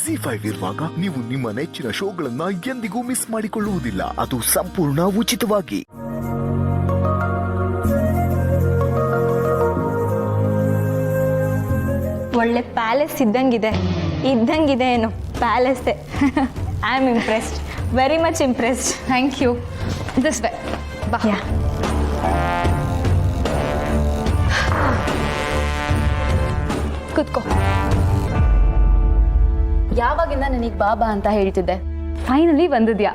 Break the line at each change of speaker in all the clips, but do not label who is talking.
ಜಿ5 ಇರುವಾಗ ನೀವು ನಿಮ್ಮ ನೆಚ್ಚಿನ ಶೋಗಳನ್ನ ಎಂದಿಗೂ ಮಿಸ್ ಮಾಡಿಕೊಳ್ಳುವುದಿಲ್ಲ. ಅದು ಸಂಪೂರ್ಣ ಉಚಿತವಾಗಿ.
ಒಳ್ಳೆ ಪ್ಯಾಲೇಸ್ ಇದ್ದಂಗಿದೆ ಏನು palace. I am impressed, very much impressed.
Thank you. This way ಬಾ.
ಕೂತ್ಕೋ.
ಯಾವಾಗಿಂದ ನನಗೆ ಬಾಬಾ ಅಂತ ಹೇಳ್ತಿದ್ದೆ, ಫೈನಲಿ ಬಂದಿದ್ಯಾ.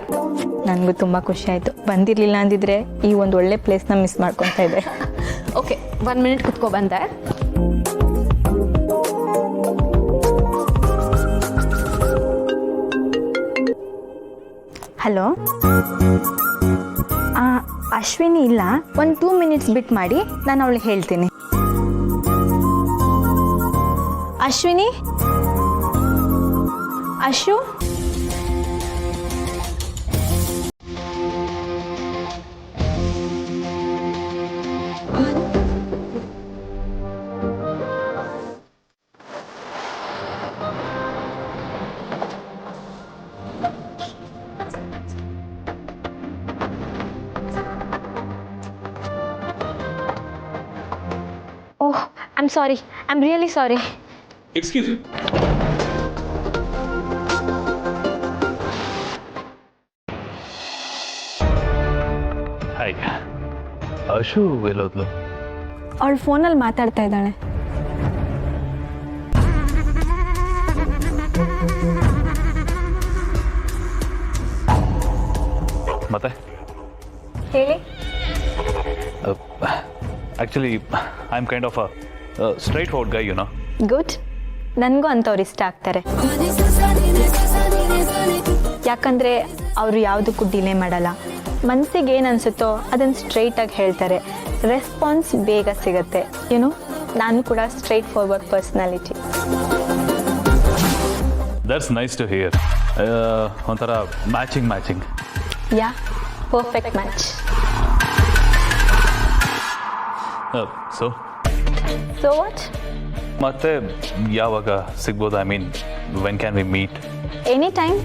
ನನಗೂ ತುಂಬ ಖುಷಿ ಆಯಿತು. ಬಂದಿರಲಿಲ್ಲ ಅಂದಿದ್ರೆ ಈ ಒಂದು ಒಳ್ಳೆ ಪ್ಲೇಸ್ನ ಮಿಸ್ ಮಾಡ್ಕೊತಾ ಇದ್ದೆ.
ಓಕೆ, 1 ಮಿನಿಟ್ ಕುತ್ಕೋ ಬಂದೆ.
ಹಲೋ, ಅಶ್ವಿನಿ ಇಲ್ಲ, ಒಂದು 2 ಮಿನಿಟ್ಸ್ ಬಿಟ್ಟು ಮಾಡಿ, ನಾನು ಅವಳಿಗೆ ಹೇಳ್ತೀನಿ. Ashwini, Ashu, oh, I am sorry, I am really sorry.
Excuse me. Hi, Ashu ಎಲ್ಲೋದ್ಲು?
ಅವಳು ಫೋನಲ್ಲಿ ಮಾತಾಡ್ತಾ ಇದ್ದಾಳೆ.
ಮತ್ತೆ
ಹೇಳಿ.
Actually I am kind of a straightforward guy, you know.
Good, ನನಗೂ ಅಂಥವ್ರು ಇಷ್ಟ ಆಗ್ತಾರೆ. ಯಾಕಂದರೆ ಅವರು ಯಾವುದಕ್ಕೂ ಡಿಲೇ ಮಾಡಲ್ಲ. ಮನಸ್ಸಿಗೆ ಏನು ಅನಿಸುತ್ತೋ ಅದನ್ನು ಸ್ಟ್ರೈಟಾಗಿ ಹೇಳ್ತಾರೆ. ರೆಸ್ಪಾನ್ಸ್ ಬೇಗ ಸಿಗುತ್ತೆ. ಏನೋ ನಾನು ಕೂಡ straightforward personality.
That's nice to hear. ಒಂಥರ matching.
Yeah, perfect match. So what?
ಮತ್ತೆ ಯಾವಾಗ ಸಿಗ್ಬೋದು? I mean, when can we meet?
Any time.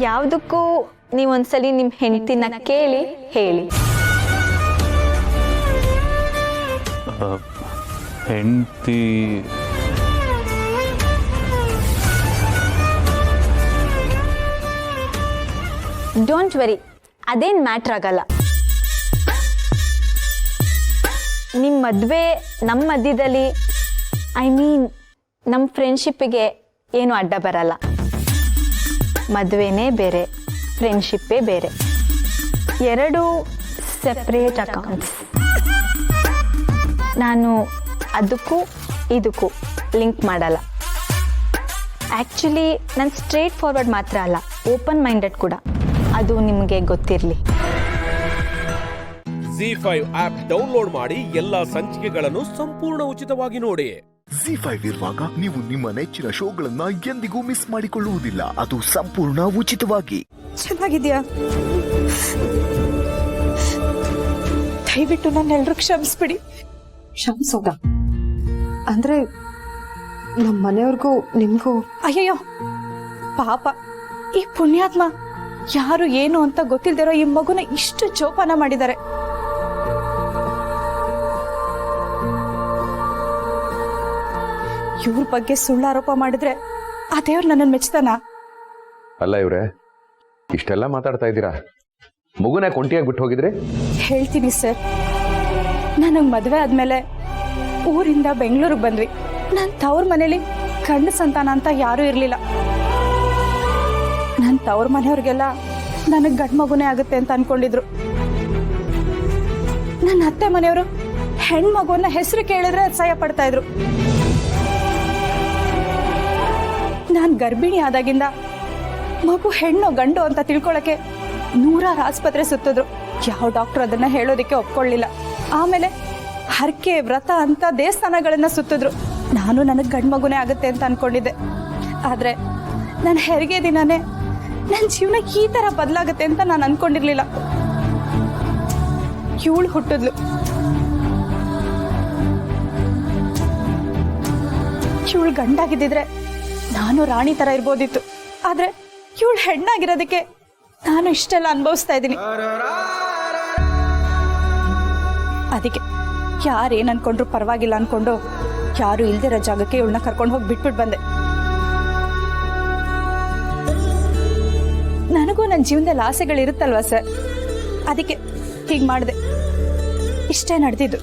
ಯಾವುದಕ್ಕೂ ನೀವೊಂದ್ಸಲಿ ನಿಮ್ಮ ಹೆಂಡತಿನ ಕೇಳಿ ಹೇಳಿ.
ಹೆಂಡತಿ?
ಡೋಂಟ್ ವರಿ, ಅದೇನು ಮ್ಯಾಟ್ರ್ ಆಗಲ್ಲ. ನಿಮ್ಮ ಮದುವೆ ನಮ್ಮ ಮಧ್ಯದಲ್ಲಿ, ಐ ಮೀನ್ ನಮ್ಮ ಫ್ರೆಂಡ್ಶಿಪ್ಪಿಗೆ ಏನು ಅಡ್ಡ ಬರಲ್ಲ. ಮದುವೆನೇ ಬೇರೆ, ಫ್ರೆಂಡ್ಶಿಪ್ಪೇ ಬೇರೆ, ಎರಡು ಸೆಪ್ರೇಟ್ ಅಕೌಂಟ್ಸ್. ನಾನು ಅದಕ್ಕೂ ಇದಕ್ಕೂ ಲಿಂಕ್ ಮಾಡಲ್ಲ. ಆ್ಯಕ್ಚುಲಿ ನಾನು ಸ್ಟ್ರೇಟ್ ಫಾರ್ವರ್ಡ್ ಮಾತ್ರ ಅಲ್ಲ, ಓಪನ್ ಮೈಂಡೆಡ್ ಕೂಡ. ಅದು ನಿಮಗೆ ಗೊತ್ತಿರಲಿ.
ಜಿ5 ಆಪ್ ಡೌನ್ಲೋಡ್ ಮಾಡಿ ಎಲ್ಲಾ ಸಂಚಿಕೆಗಳನ್ನು ಸಂಪೂರ್ಣ ಉಚಿತವಾಗಿ ನೋಡಿ.
ಜಿ5 ಇರುವಾಗ ನೀವು ನಿಮ್ಮ ನೆಚ್ಚಿನ ಶೋಗಳನ್ನ ಎಂದಿಗೂ ಮಿಸ್ ಮಾಡಿಕೊಳ್ಳುವುದಿಲ್ಲ. ಅದು ಸಂಪೂರ್ಣ ಉಚಿತವಾಗಿ.
ಚೆನ್ನಾಗಿದ್ಯಾ? ದಯವಿಟ್ಟು ನನ್ನೆಲ್ಲರೂ ಕ್ಷಮಿಸ್ಬಿಡಿ.
ಕ್ಷಮಿಸೋದ ಅಂದ್ರೆ ನಮ್ಮ ಮನೆಯವ್ರಿಗೂ ನಿಮ್ಗೂ?
ಅಯ್ಯಯ್ಯೋ ಪಾಪ, ಈ ಪುಣ್ಯಾತ್ಮ ಯಾರು ಏನು ಅಂತ ಗೊತ್ತಿಲ್ದಿರೋ ಈ ಮಗುನ ಇಷ್ಟು ಜೋಪಾನ ಮಾಡಿದ್ದಾರೆ. ಇವ್ರ ಬಗ್ಗೆ ಸುಳ್ಳು ಆರೋಪ ಮಾಡಿದ್ರೆ ಆ ದೇವ್ರು ನನ್ನನ್ನು ಮೆಚ್ತಾನ?
ಅಲ್ಲ ಇವ್ರೆ, ಇಷ್ಟೆಲ್ಲ ಮಾತಾಡ್ತಾ ಇದ್ದೀರಾ, ಮಗುನ ಕೊಂಟಿಯಾಗಿ ಬಿಟ್ಟು ಹೋಗಿದ್ರಿ?
ಹೇಳ್ತೀನಿ ಸರ್, ನನಗೆ ಮದುವೆ ಆದ್ಮೇಲೆ ಊರಿಂದ ಬೆಂಗಳೂರಿಗೆ ಬಂದ್ವಿ. ನನ್ನ ತವ್ರ ಮನೇಲಿ ಗಂಡ ಸಂತಾನ ಅಂತ ಯಾರೂ ಇರಲಿಲ್ಲ. ನನ್ನ ತವ್ರ ಮನೆಯವ್ರಿಗೆಲ್ಲ ನನಗೆ ಗಂಡು ಮಗುನೇ ಆಗುತ್ತೆ ಅಂತ ಅನ್ಕೊಂಡಿದ್ರು. ನನ್ನ ಅತ್ತೆ ಮನೆಯವರು ಹೆಣ್ಮಗುವನ್ನ ಹೆಸರು ಕೇಳಿದ್ರೆ ಅಸಹ್ಯ ಪಡ್ತಾ ಇದ್ರು. ನಾನು ಗರ್ಭಿಣಿ ಆದಾಗಿಂದ ಮಗು ಹೆಣ್ಣು ಗಂಡು ಅಂತ ತಿಳ್ಕೊಳಕ್ಕೆ 100 ಆಸ್ಪತ್ರೆ ಸುತ್ತಿದ್ರು. ಯಾವ ಡಾಕ್ಟರ್ ಅದನ್ನ ಹೇಳೋದಕ್ಕೆ ಒಪ್ಕೊಳ್ಳಿಲ್ಲ. ಆಮೇಲೆ ಹರಕೆ ವ್ರತ ಅಂತ ದೇವಸ್ಥಾನಗಳನ್ನ ಸುತ್ತಿದ್ರು. ನಾನು ನನಗೆ ಗಂಡು ಮಗುನೇ ಆಗುತ್ತೆ ಅಂತ ಅನ್ಕೊಂಡಿದ್ದೆ. ಆದ್ರೆ ನನ್ನ ಹೆರಿಗೆ ದಿನನೇ ನನ್ನ ಜೀವನ ಈ ತರ ಬದಲಾಗುತ್ತೆ ಅಂತ ನಾನು ಅನ್ಕೊಂಡಿರ್ಲಿಲ್ಲ. ಇವಳು ಹುಟ್ಟಿದ್ಲು. ಇವಳು ಗಂಡಾಗಿದ್ದಿದ್ರೆ ನಾನು ರಾಣಿ ಥರ ಇರ್ಬೋದಿತ್ತು. ಆದರೆ ಇವಳು ಹೆಣ್ಣಾಗಿರೋದಕ್ಕೆ ನಾನು ಇಷ್ಟೆಲ್ಲ ಅನುಭವಿಸ್ತಾ ಇದ್ದೀನಿ. ಅದಕ್ಕೆ ಯಾರೇನು ಅನ್ಕೊಂಡ್ರು ಪರವಾಗಿಲ್ಲ ಅನ್ಕೊಂಡು ಯಾರು ಇಲ್ದಿರೋ ಜಾಗಕ್ಕೆ ಇವಳನ್ನ ಕರ್ಕೊಂಡು ಹೋಗಿ ಬಿಟ್ಬಿಟ್ಟು ಬಂದೆ. ನನಗೂ ನನ್ನ ಜೀವನದಲ್ಲಿ ಆಸೆಗಳಿರುತ್ತಲ್ವ ಸರ್, ಅದಕ್ಕೆ ಹೀಗೆ ಮಾಡಿದೆ. ಇಷ್ಟೇ ನಡೆದಿದ್ದು.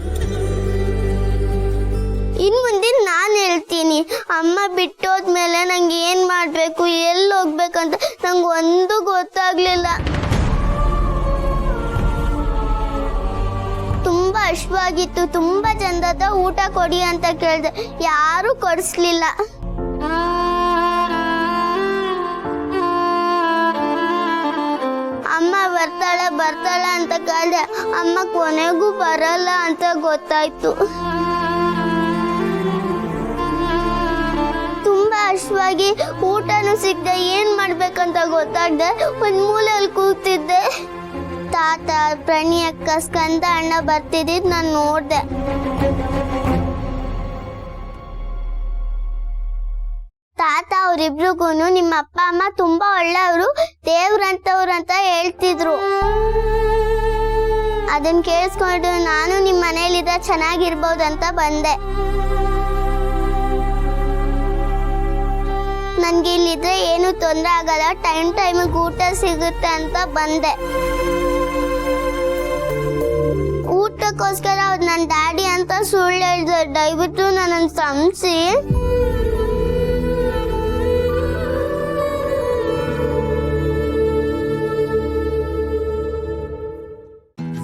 ಇನ್ನು ಮುಂದೆ ನಾನು ಹೇಳ್ತೀನಿ, ಅಮ್ಮ ಬಿಟ್ಟೋದ್ಮೇಲೆ ನಂಗೆ ಏನು ಮಾಡಬೇಕು, ಎಲ್ಲಿ ಹೋಗ್ಬೇಕಂತ ನಂಗೆ ಒಂದು ಗೊತ್ತಾಗ್ಲಿಲ್ಲ. ತುಂಬ ಹಶ್ವಾಗಿತ್ತು, ತುಂಬ ಚಂದದ ಊಟ ಕೊಡಿ ಅಂತ ಕೇಳಿದೆ, ಯಾರೂ ಕೊಡಿಸ್ಲಿಲ್ಲ. ಅಮ್ಮ ಬರ್ತಾಳೆ ಅಂತ ಕೇಳಿದೆ, ಅಮ್ಮ ಕೊನೆಗೂ ಬರಲ್ಲ ಅಂತ ಗೊತ್ತಾಯ್ತು. ತುಂಬಾ ಹಶ್ವಾಗಿ ಊಟನೂ ಸಿಗದೆ ಏನ್ ಮಾಡ್ಬೇಕಂತ ಗೊತ್ತಾಗ್ದೆ ಒಂದ್ ಮೂಲೆಯಲ್ಲಿ ಕೂತಿದ್ದೆ. ತಾತ, ಪ್ರಣಿ ಅಕ್ಕ, ಸ್ಕಂದ ಅಣ್ಣ ಬರ್ತಿದ್ದಿದ್ ನಾನು ನೋಡ್ದೆ. ತಾತ ಅವ್ರಿಬ್ರಿಗೂ ನಿಮ್ಮ ಅಪ್ಪ ಅಮ್ಮ ತುಂಬಾ ಒಳ್ಳೆಯವರು, ದೇವ್ರಂತವ್ರು ಅಂತ ಹೇಳ್ತಿದ್ರು. ಅದನ್ನ ಕೇಳಿಸ್ಕೊಂಡು ನಾನು ನಿಮ್ಮ ಮನೇಲಿದ್ರೆ ಚೆನ್ನಾಗಿರ್ಬೋದಂತ ಬಂದೆ. ನನ್ಗೆ ಇಲ್ಲಿದ್ರೆ ಏನು ತೊಂದರೆ ಆಗಲ್ಲ, ಟೈಮಿಗೆ ಊಟ ಸಿಗುತ್ತೆ ಅಂತ ಬಂದೆ. ಊಟಕ್ಕೋಸ್ಕರ ಅವ್ರು ನನ್ನ ಡ್ಯಾಡಿ ಅಂತ ಸುಳ್ಳು ಹೇಳಿದ್ರು. ದಯವಿಟ್ಟು ನನ್ನನ್ನು ಕ್ಷಮಿಸಿ.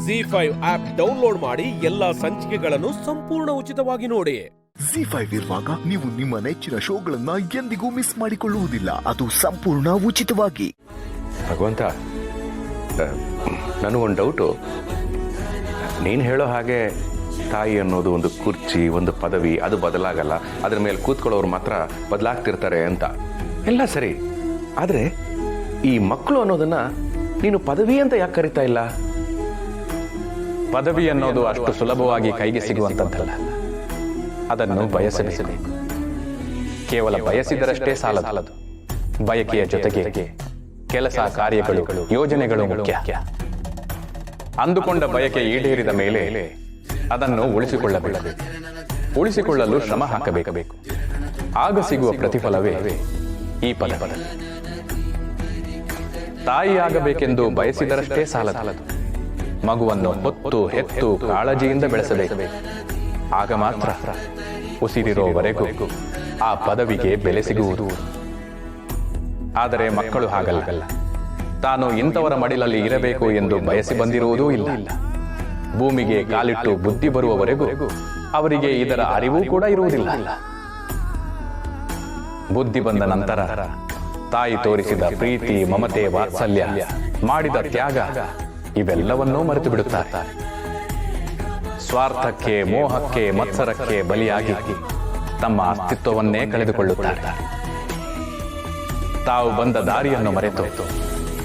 ZEE5 ಆಪ್ ಡೌನ್ಲೋಡ್ ಮಾಡಿ ಎಲ್ಲಾ ಸಂಚಿಕೆಗಳನ್ನು ಸಂಪೂರ್ಣ ಉಚಿತವಾಗಿ ನೋಡಿ.
ZEE5 ಇರುವಾಗ ನೀವು ನಿಮ್ಮ ನೆಚ್ಚಿನ ಶೋಗಳನ್ನ ಎಂದಿಗೂ ಮಿಸ್ ಮಾಡಿಕೊಳ್ಳುವುದಿಲ್ಲ, ಅದು ಸಂಪೂರ್ಣ ಉಚಿತವಾಗಿ.
ಭಗವಂತ, ನನಗೊಂದು ಡೌಟು. ನೀನು ಹೇಳೋ ಹಾಗೆ ತಾಯಿ ಅನ್ನೋದು ಒಂದು ಕುರ್ಚಿ, ಒಂದು ಪದವಿ, ಅದು ಬದಲಾಗಲ್ಲ, ಅದ್ರ ಮೇಲೆ ಕೂತ್ಕೊಳ್ಳೋರು ಮಾತ್ರ ಬದಲಾಗ್ತಿರ್ತಾರೆ ಅಂತ ಎಲ್ಲ ಸರಿ. ಆದರೆ ಈ ಮಕ್ಕಳು ಅನ್ನೋದನ್ನ ನೀನು ಪದವಿ ಅಂತ ಯಾಕೆ ಕರಿತಾ ಇಲ್ಲ?
ಪದವಿ ಅನ್ನೋದು ಅಷ್ಟು ಸುಲಭವಾಗಿ ಕೈಗೆ ಸಿಗುವಂಥದ್ದಲ್ಲ. ಅದನ್ನು ಬಯಸಬೇಕು. ಕೇವಲ ಬಯಸಿದರಷ್ಟೇ ಸಾಲದು. ಬಯಕೆಯ ಜೊತೆಗೆ ಕೆಲಸ, ಕಾರ್ಯಗಳು, ಯೋಜನೆಗಳು ಮುಖ್ಯ. ಅಂದುಕೊಂಡ ಬಯಕೆ ಈಡೇರಿದ ಮೇಲೆ ಅದನ್ನು ಉಳಿಸಿಕೊಳ್ಳಬೇಕು. ಉಳಿಸಿಕೊಳ್ಳಲು ಶ್ರಮ ಹಾಕಬೇಕು. ಆಗ ಸಿಗುವ ಪ್ರತಿಫಲವೇ ಈ ಪದ. ತಾಯಿಯಾಗಬೇಕೆಂದು ಬಯಸಿದರಷ್ಟೇ ಸಾಲದು. ಮಗುವನ್ನು ಹೊತ್ತು ಹೆತ್ತು ಕಾಳಜಿಯಿಂದ ಬೆಳೆಸಬೇಕು. ಆಗ ಮಾತ್ರ ಉಸಿರಿರೋವರೆಗೂ ಆ ಪದವಿಗೆ ಬೆಲೆ ಸಿಗುವುದು. ಆದರೆ ಮಕ್ಕಳು ಹಾಗಲ್ಲ. ತಾನು ಇಂಥವರ ಮಡಿಲಲ್ಲಿ ಇರಬೇಕು ಎಂದು ಬಯಸಿ ಬಂದಿರುವುದೂ ಇಲ್ಲ. ಭೂಮಿಗೆ ಕಾಲಿಟ್ಟು ಬುದ್ಧಿ ಬರುವವರೆಗೂ ಅವರಿಗೆ ಇದರ ಅರಿವು ಕೂಡ ಇರುವುದಿಲ್ಲ. ಬುದ್ಧಿ ಬಂದ ನಂತರ ತಾಯಿ ತೋರಿಸಿದ ಪ್ರೀತಿ, ಮಮತೆ, ವಾತ್ಸಲ್ಯ, ಮಾಡಿದ ತ್ಯಾಗ ಇವೆಲ್ಲವನ್ನೂ ಮರೆತು ಬಿಡುತ್ತಾರೆ. ಸ್ವಾರ್ಥಕ್ಕೆ, ಮೋಹಕ್ಕೆ, ಮತ್ಸರಕ್ಕೆ ಬಲಿಯಾಗಿ ತಮ್ಮ ಅಸ್ತಿತ್ವವನ್ನೇ ಕಳೆದುಕೊಳ್ಳುತ್ತಾರೆ. ತಾವು ಬಂದ ದಾರಿಯನ್ನು ಮರೆತು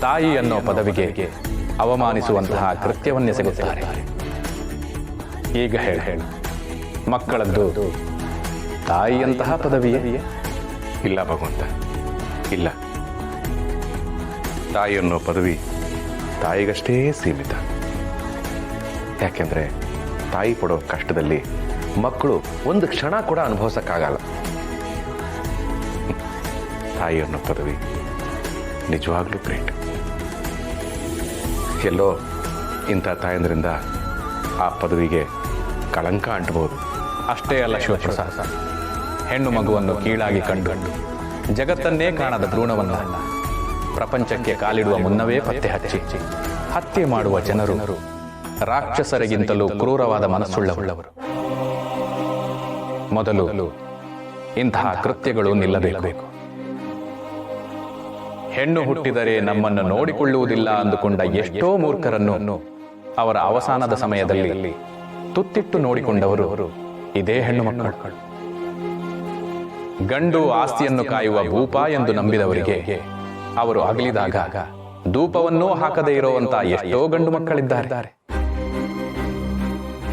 ತಾಯಿ ಅನ್ನೋ ಪದವಿಗೆ ಅವಮಾನಿಸುವಂತಹ ಕೃತ್ಯವನ್ನೆಸಗುತ್ತಾರೆ. ಈಗ ಹೇಳು, ಮಕ್ಕಳದ್ದು ತಾಯಿಯಂತಹ ಪದವಿಯೇ?
ಇಲ್ಲ ಭಗವಂತ, ಇಲ್ಲ. ತಾಯಿ ಅನ್ನೋ ಪದವಿ ತಾಯಿಗಷ್ಟೇ ಸೀಮಿತ. ಯಾಕೆಂದ್ರೆ ತಾಯಿ ಪಡೋ ಕಷ್ಟದಲ್ಲಿ ಮಕ್ಕಳು ಒಂದು ಕ್ಷಣ ಕೂಡ ಅನುಭವಿಸಕ್ಕಾಗಲ್ಲ. ತಾಯಿ ಅನ್ನೋ ಪದವಿ ನಿಜವಾಗ್ಲೂ ಗ್ರೇಟ್. ಎಲ್ಲೋ ಇಂಥ ತಾಯಂದ್ರಿಂದ ಆ ಪದವಿಗೆ ಕಳಂಕ ಅಂಟಬಹುದು.
ಅಷ್ಟೇ ಅಲ್ಲ ಶಿವಪ್ರಸಾದ, ಹೆಣ್ಣು ಮಗುವನ್ನು ಕೀಳಾಗಿ ಕಂಡು ಜಗತ್ತನ್ನೇ ಕಾಣದ ಭ್ರೂಣವನ್ನ ಪ್ರಪಂಚಕ್ಕೆ ಕಾಲಿಡುವ ಮುನ್ನವೇ ಪತ್ತೆ ಹಚ್ಚಿ ಹತ್ಯೆ ಮಾಡುವ ಜನರು ರಾಕ್ಷಸರಿಗಿಂತಲೂ ಕ್ರೂರವಾದ ಮನಸ್ಸುಳ್ಳವರು. ಮೊದಲು ಇಂತಹ ಕೃತ್ಯಗಳು ನಿಲ್ಲಬೇಕು. ಹೆಣ್ಣು ಹುಟ್ಟಿದರೆ ನಮ್ಮನ್ನು ನೋಡಿಕೊಳ್ಳುವುದಿಲ್ಲ ಅಂದುಕೊಂಡ ಎಷ್ಟೋ ಮೂರ್ಖರನ್ನು ಅವರ ಅವಸಾನದ ಸಮಯದಲ್ಲಿ ತುತ್ತಿಟ್ಟು ನೋಡಿಕೊಂಡವರು ಇದೇ ಹೆಣ್ಣು ಮಕ್ಕಳು. ಗಂಡು ಆಸ್ತಿಯನ್ನು ಕಾಯುವ ಭೂಪ ಎಂದು ನಂಬಿದವರಿಗೆ ಅವರು ಅಗಲಿದಾಗ ಧೂಪವನ್ನೂ ಹಾಕದೇ ಇರುವಂತ ಎಷ್ಟೋ ಗಂಡು ಮಕ್ಕಳಿದ್ದಾರೆ.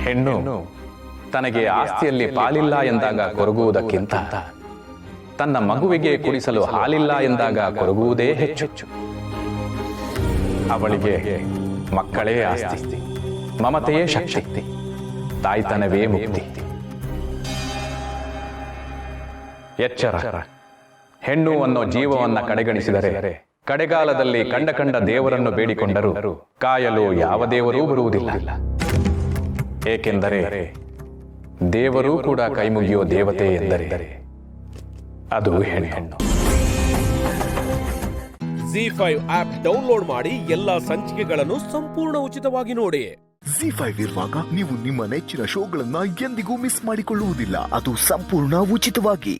ಹೆಣ್ಣು ತನಗೆ ಆಸ್ತಿಯಲ್ಲಿ ಪಾಲಿಲ್ಲ ಎಂದಾಗ ಕೊರಗುವುದಕ್ಕಿಂತ ತನ್ನ ಮಗುವಿಗೆ ಕುಡಿಸಲು ಹಾಲಿಲ್ಲ ಎಂದಾಗ ಕೊರಗುವುದೇ ಹೆಚ್ಚು. ಅವಳಿಗೆ ಮಕ್ಕಳೇ ಆಸ್ತಿ, ಮಮತೆಯೇ ಶಕ್ತಿ, ತಾಯ್ತನವೇ ಮುಕ್ತಿ. ಎಚ್ಚರ, ಹೆಣ್ಣು ಅನ್ನೋ ಜೀವವನ್ನ ಕಡೆಗಣಿಸಿದರೆ ಕಡೆಗಾಲದಲ್ಲಿ ಕಂಡ ದೇವರನ್ನು ಬೇಡಿಕೊಂಡರೂ ಕಾಯಲು ಯಾವ ದೇವರೂ ಬರುವುದಿಲ್ಲ. ಏಕೆಂದರೆ ದೇವರೂ ಕೂಡ ಕೈಮುಗಿಯೋ ದೇವತೆ ಎಂದರೆ ಅದು ಹೆಣ್ಣು.
ZEE5 ಆಪ್ ಡೌನ್ಲೋಡ್ ಮಾಡಿ ಎಲ್ಲಾ ಸಂಚಿಕೆಗಳನ್ನು ಸಂಪೂರ್ಣ ಉಚಿತವಾಗಿ ನೋಡಿ.
ZEE5 ಇರುವಾಗ ನೀವು ನಿಮ್ಮ ನೆಚ್ಚಿನ ಶೋಗಳನ್ನ ಎಂದಿಗೂ ಮಿಸ್ ಮಾಡಿಕೊಳ್ಳುವುದಿಲ್ಲ. ಅದು ಸಂಪೂರ್ಣ ಉಚಿತವಾಗಿ.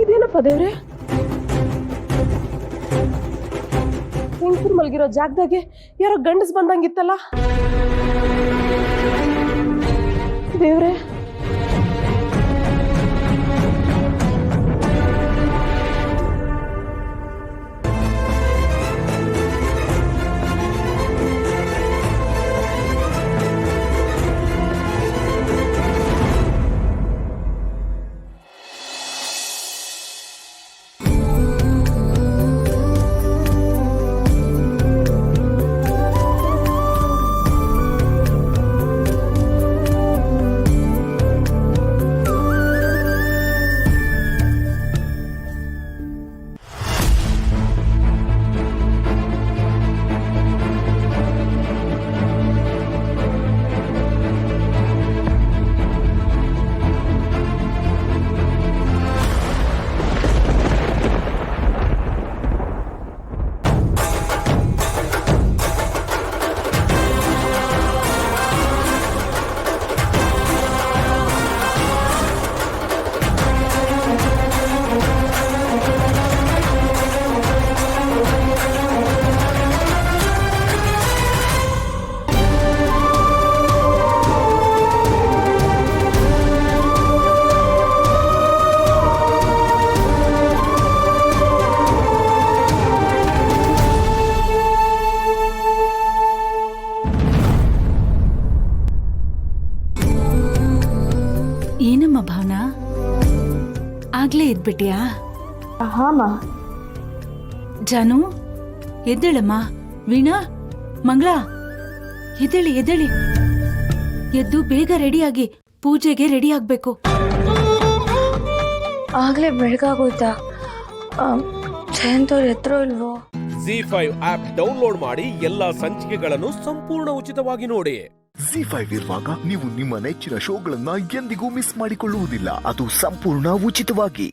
ಇದೇನಪ್ಪ ದೇವ್ರೆ, ಹೆಂಗಸರು ಮಲಗಿರೋ ಜಾಗದಾಗೆ ಯಾರೋ ಗಂಡಸ್ ಬಂದಂಗಿತ್ತಲ್ಲ ದೇವ್ರೆ.
ಏನಮ್ಮ ಭಾವನಾ, ಆಗ್ಲೇ ಎದ್ಬಿಟ್ಯಾ?
ಹಾಮ.
ಜಾನು ಎದ್ದೇಳಮ್ಮ. ವೀಣಾ, ಮಂಗಳ, ಎದ್ದೇಳಿ ಎದ್ದೇಳಿ. ಎದ್ದು ಬೇಗ ರೆಡಿಯಾಗಿ ಪೂಜೆಗೆ ರೆಡಿ ಆಗ್ಬೇಕು.
ಆಗ್ಲೇ ಬೆಳಗಾಗೋಯ್ತಾ? ಜಯಂತ್ ಅವ್ರ ಎತ್ತರೋ ಇಲ್ವೋ?
ZEE5 ಆಪ್ ಡೌನ್ಲೋಡ್ ಮಾಡಿ ಎಲ್ಲಾ ಸಂಚಿಕೆಗಳನ್ನು ಸಂಪೂರ್ಣ ಉಚಿತವಾಗಿ ನೋಡಿ.
ZEE5 ಇರುವಾಗ ನೀವು ನಿಮ್ಮ ನೆಚ್ಚಿನ ಶೋಗಳನ್ನ ಎಂದಿಗೂ ಮಿಸ್ ಮಾಡಿಕೊಳ್ಳುವುದಿಲ್ಲ. ಅದು ಸಂಪೂರ್ಣ ಉಚಿತವಾಗಿ.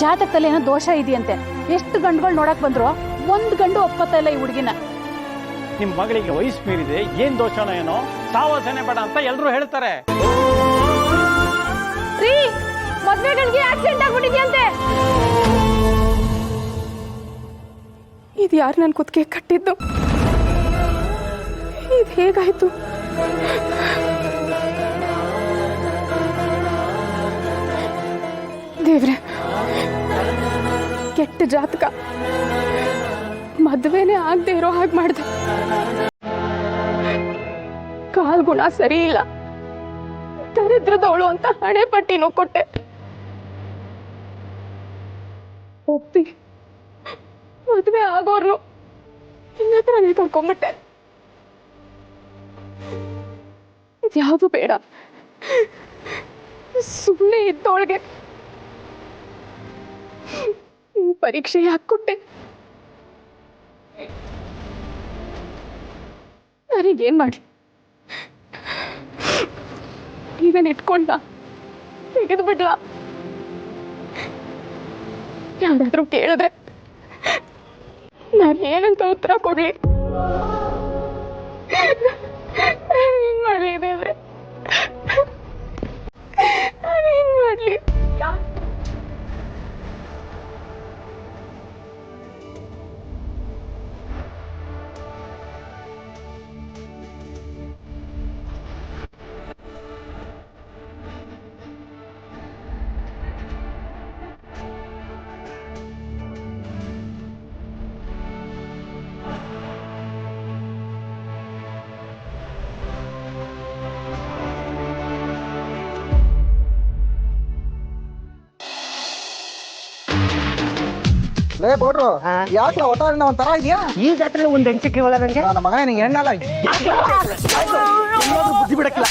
ಜಾತಕದಲ್ಲಿ ಏನೋ ದೋಷ ಇದೆಯಂತೆ. ಎಷ್ಟು ಗಂಡುಗಳು ನೋಡಕ್ ಬಂದ್ರು, ಒಂದ್ ಗಂಡು ಒಪ್ಪತ್ತ ಇಲ್ಲ ಈ ಹುಡುಗಿನ.
ನಿಮ್ ಮಗಳಿಗೆ ವಯಸ್ಸು ಮೀರಿದೆ, ಏನ್ ದೋಷನೋ ಏನೋ, ಸಾವಾಸನೆ ಬೇಡ ಅಂತ ಎಲ್ರು ಹೇಳ್ತಾರೆ.
ಮದ್ವೆಗಳಿಗೆ ಆಕ್ಸಿಡೆಂಟ್ ಆಗ್ಬಿಟ್ಟಿದ್ಯಂತೆ. ಇದು ಯಾರು ನನ್ ಕುತ್ತಿಗೆ ಕಟ್ಟಿದ್ದು? ಇದು ಹೇಗಾಯ್ತು? ದೇವ್ರೆ, ಕೆಟ್ಟ ಜಾತಕ. ಮದ್ವೆನೇ ಆಗದೆ ಇರೋ ಹಾಗೆ ಮಾಡ್ದೆ. ಕಾಲ್ ಗುಣ ಸರಿ ಇಲ್ಲ, ದರಿದ್ರದವಳು ಅಂತ ಹಣೆ ಪಟ್ಟಿನೂ ಕೊಟ್ಟೆ. ಒಪ್ಪಿ ಮದುವೆ ಆಗೋರು ನಿನ್ನ ಹತ್ರ ನೀ ಕರ್ಕೊಂಬಿಟ್ಟೆ. ಇದ್ಯಾವುದು ಬೇಡ, ಸುಮ್ಮನೆ ಇದ್ದೊಳಗೆ ಪರೀಕ್ಷೆ ಯಾಕೆ ಕೊಟ್ಟೆ? ನನಗೇನ್ ಮಾಡಿ ಇದನ್ನ ಇಟ್ಕೊಂಡ ತೆಗೆದು ಬಿಡ್ಲ? ಯಾರಾದ್ರೂ ಕೇಳಿದ್ರೆ ನಾನು ಏನಂತ ಉತ್ತರ ಕೊಡ್ಲಿ? ಏನ್ ಮಾಡ್ಲಿ ದೇವ್ರೆ? ಏನ್ ಮಾಡ್ಲಿ?
ಲೇ ಬೋಡ್ರು, ಯಾಕೆ ಒಟ್ಟಾರೆ ಒಂಥರ ಇದೆಯಾ?
ಈ ಜಾತ್ರೆ ಒಂದು ಹೆಂಚಕ್ಕೆ ಹೋಗ ನಂಗೆ
ನನ್ನ ಮಗ ನಿಂಗೆ ಹೆಣ್ಣಲ್ಲ, ಬುದ್ಧಿ ಬಿಡಕ್ಕಿಲ್ಲ.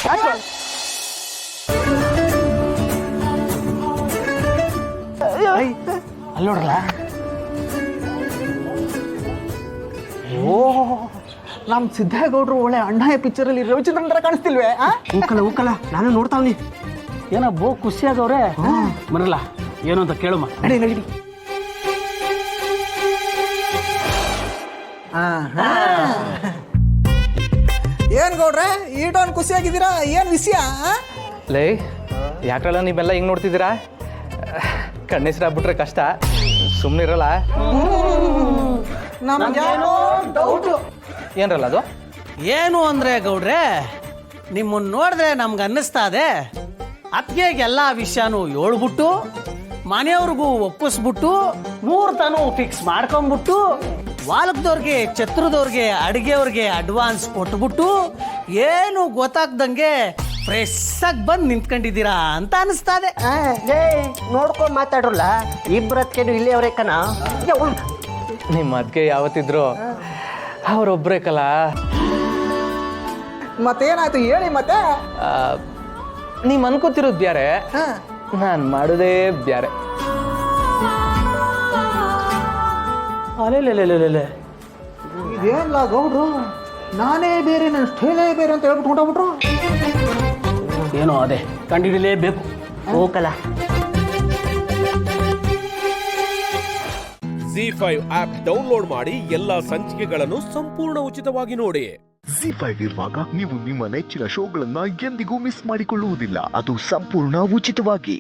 ಅಲ್ಲಿ ನೋಡ್ರಲ್ಲ.
ಓ, ನಮ್ ಸಿದ್ದೇಗೌಡರು ಒಳ್ಳೆ ಅಣ್ಣ ಪಿಕ್ಚರ್ ಅಲ್ಲಿ ರವಿಚಂದ್ರನ್ ತರ ಕಾಣಿಸ್ತಿಲ್ವೇ?
ಉಕ್ಕಲ ನಾನು ನೋಡ್ತಾವ್ನಿ. ಏನೋ ಬೋ ಖುಷಿ ಆಗವ್ರೆ. ಬರಲ್ಲ ಏನು ಅಂತ ಕೇಳುಮ್ಮ.
ನಡಿ ನಡಿ. ಏನ್ ಗೌಡ್ರೆ ಈಟೊಂದು ಖುಷಿಯಾಗಿದ್ದೀರಾ? ಏನ್ ವಿಷಯ?
ಲೇ ಯಾಕಲ್ಲ ನೀವೆಲ್ಲ ಹಿಂಗೆ ನೋಡ್ತಿದ್ದೀರಾ? ಕಣ್ಣೆಸ್ರಾಗ್ಬಿಟ್ರೆ ಕಷ್ಟ, ಸುಮ್ಮನಿರಲ್ಲ.
ನಮ್ಗೇನೋ ಡೌಟು.
ಏನ್ರಲ್ಲ ಅದು?
ಏನು ಅಂದ್ರೆ ಗೌಡ್ರೆ, ನಿಮ್ಮನ್ನ ನೋಡಿದ್ರೆ ನಮ್ಗೆ ಅನ್ನಿಸ್ತಾ ಇದೆ ಅತ್ತಿಗೆಗೆ ಎಲ್ಲ ವಿಷಯನೂ ಹೇಳ್ಬಿಟ್ಟು ಮನೆಯವ್ರಿಗೂ ಒಪ್ಪಿಸ್ಬಿಟ್ಟು ಮುಹೂರ್ತನೂ ಫಿಕ್ಸ್ ಮಾಡ್ಕೊಂಡ್ಬಿಟ್ಟು ವಾಲಕದವ್ರಿಗೆ ಛತ್ರದವ್ರಿಗೆ ಅಡುಗೆಯವ್ರಿಗೆ ಅಡ್ವಾನ್ಸ್ ಕೊಟ್ಬಿಟ್ಟು ಏನು ಗೊತ್ತಾಗ್ದಂಗೆ ಫ್ರೆಶ್ ಆಗಿ ಬಂದು ನಿಂತ್ಕೊಂಡಿದ್ದೀರಾ ಅಂತ ಅನಿಸ್ತಾ ಇದೆ.
ನೋಡ್ಕೊಂಡ್ ಮಾತಾಡ್ರಲ್ಲ, ಇಬ್ಬರತ್ಕೇನು ಇಲ್ಲಿ ಅವರೇ ಕಣ.
ನಿಮ್ಮ ಅದಕ್ಕೆ ಯಾವತ್ತಿದ್ರು ಅವರೊಬ್ಬರೇ ಕಲ.
ಮತ್ತೇನಾಯ್ತು ಹೇಳಿ ಮತ್ತೆ?
ನೀವು ಅನ್ಕೋತಿರೋದು ಬ್ಯಾರೆ, ನಾನು ಮಾಡೋದೇ ಬ್ಯಾರೆ.
ಅಲೆಲೆಲೆಲೆಲೆ,
ಇದೇನಲ್ಲ ಗೌಡ್ರು, ನಾನೇ ಬೇರೆ ನನ್ನ ಸ್ಟೈಲೇ ಬೇರೆ ಅಂತ ಹೇಳ್ಬಿಟ್ಟು ಹೊಂಟೋಗ್ಬಿಟ್ರು.
ಏನೋ ಅದೇ ಕಂಡುಹಿಡಿಯಲೇಬೇಕು. ಹೋಗಲ್ಲ.
ZEE5 ಆಪ್ ಡೌನ್ಲೋಡ್ ಮಾಡಿ ಎಲ್ಲಾ ಸಂಚಿಕೆಗಳನ್ನು ಸಂಪೂರ್ಣ ಉಚಿತವಾಗಿ ನೋಡಿ.
ZEE5 ಇರುವಾಗ ನೀವು ನಿಮ್ಮ ನೆಚ್ಚಿನ ಶೋಗಳನ್ನ ಎಂದಿಗೂ ಮಿಸ್ ಮಾಡಿಕೊಳ್ಳುವುದಿಲ್ಲ, ಅದು ಸಂಪೂರ್ಣ ಉಚಿತವಾಗಿ.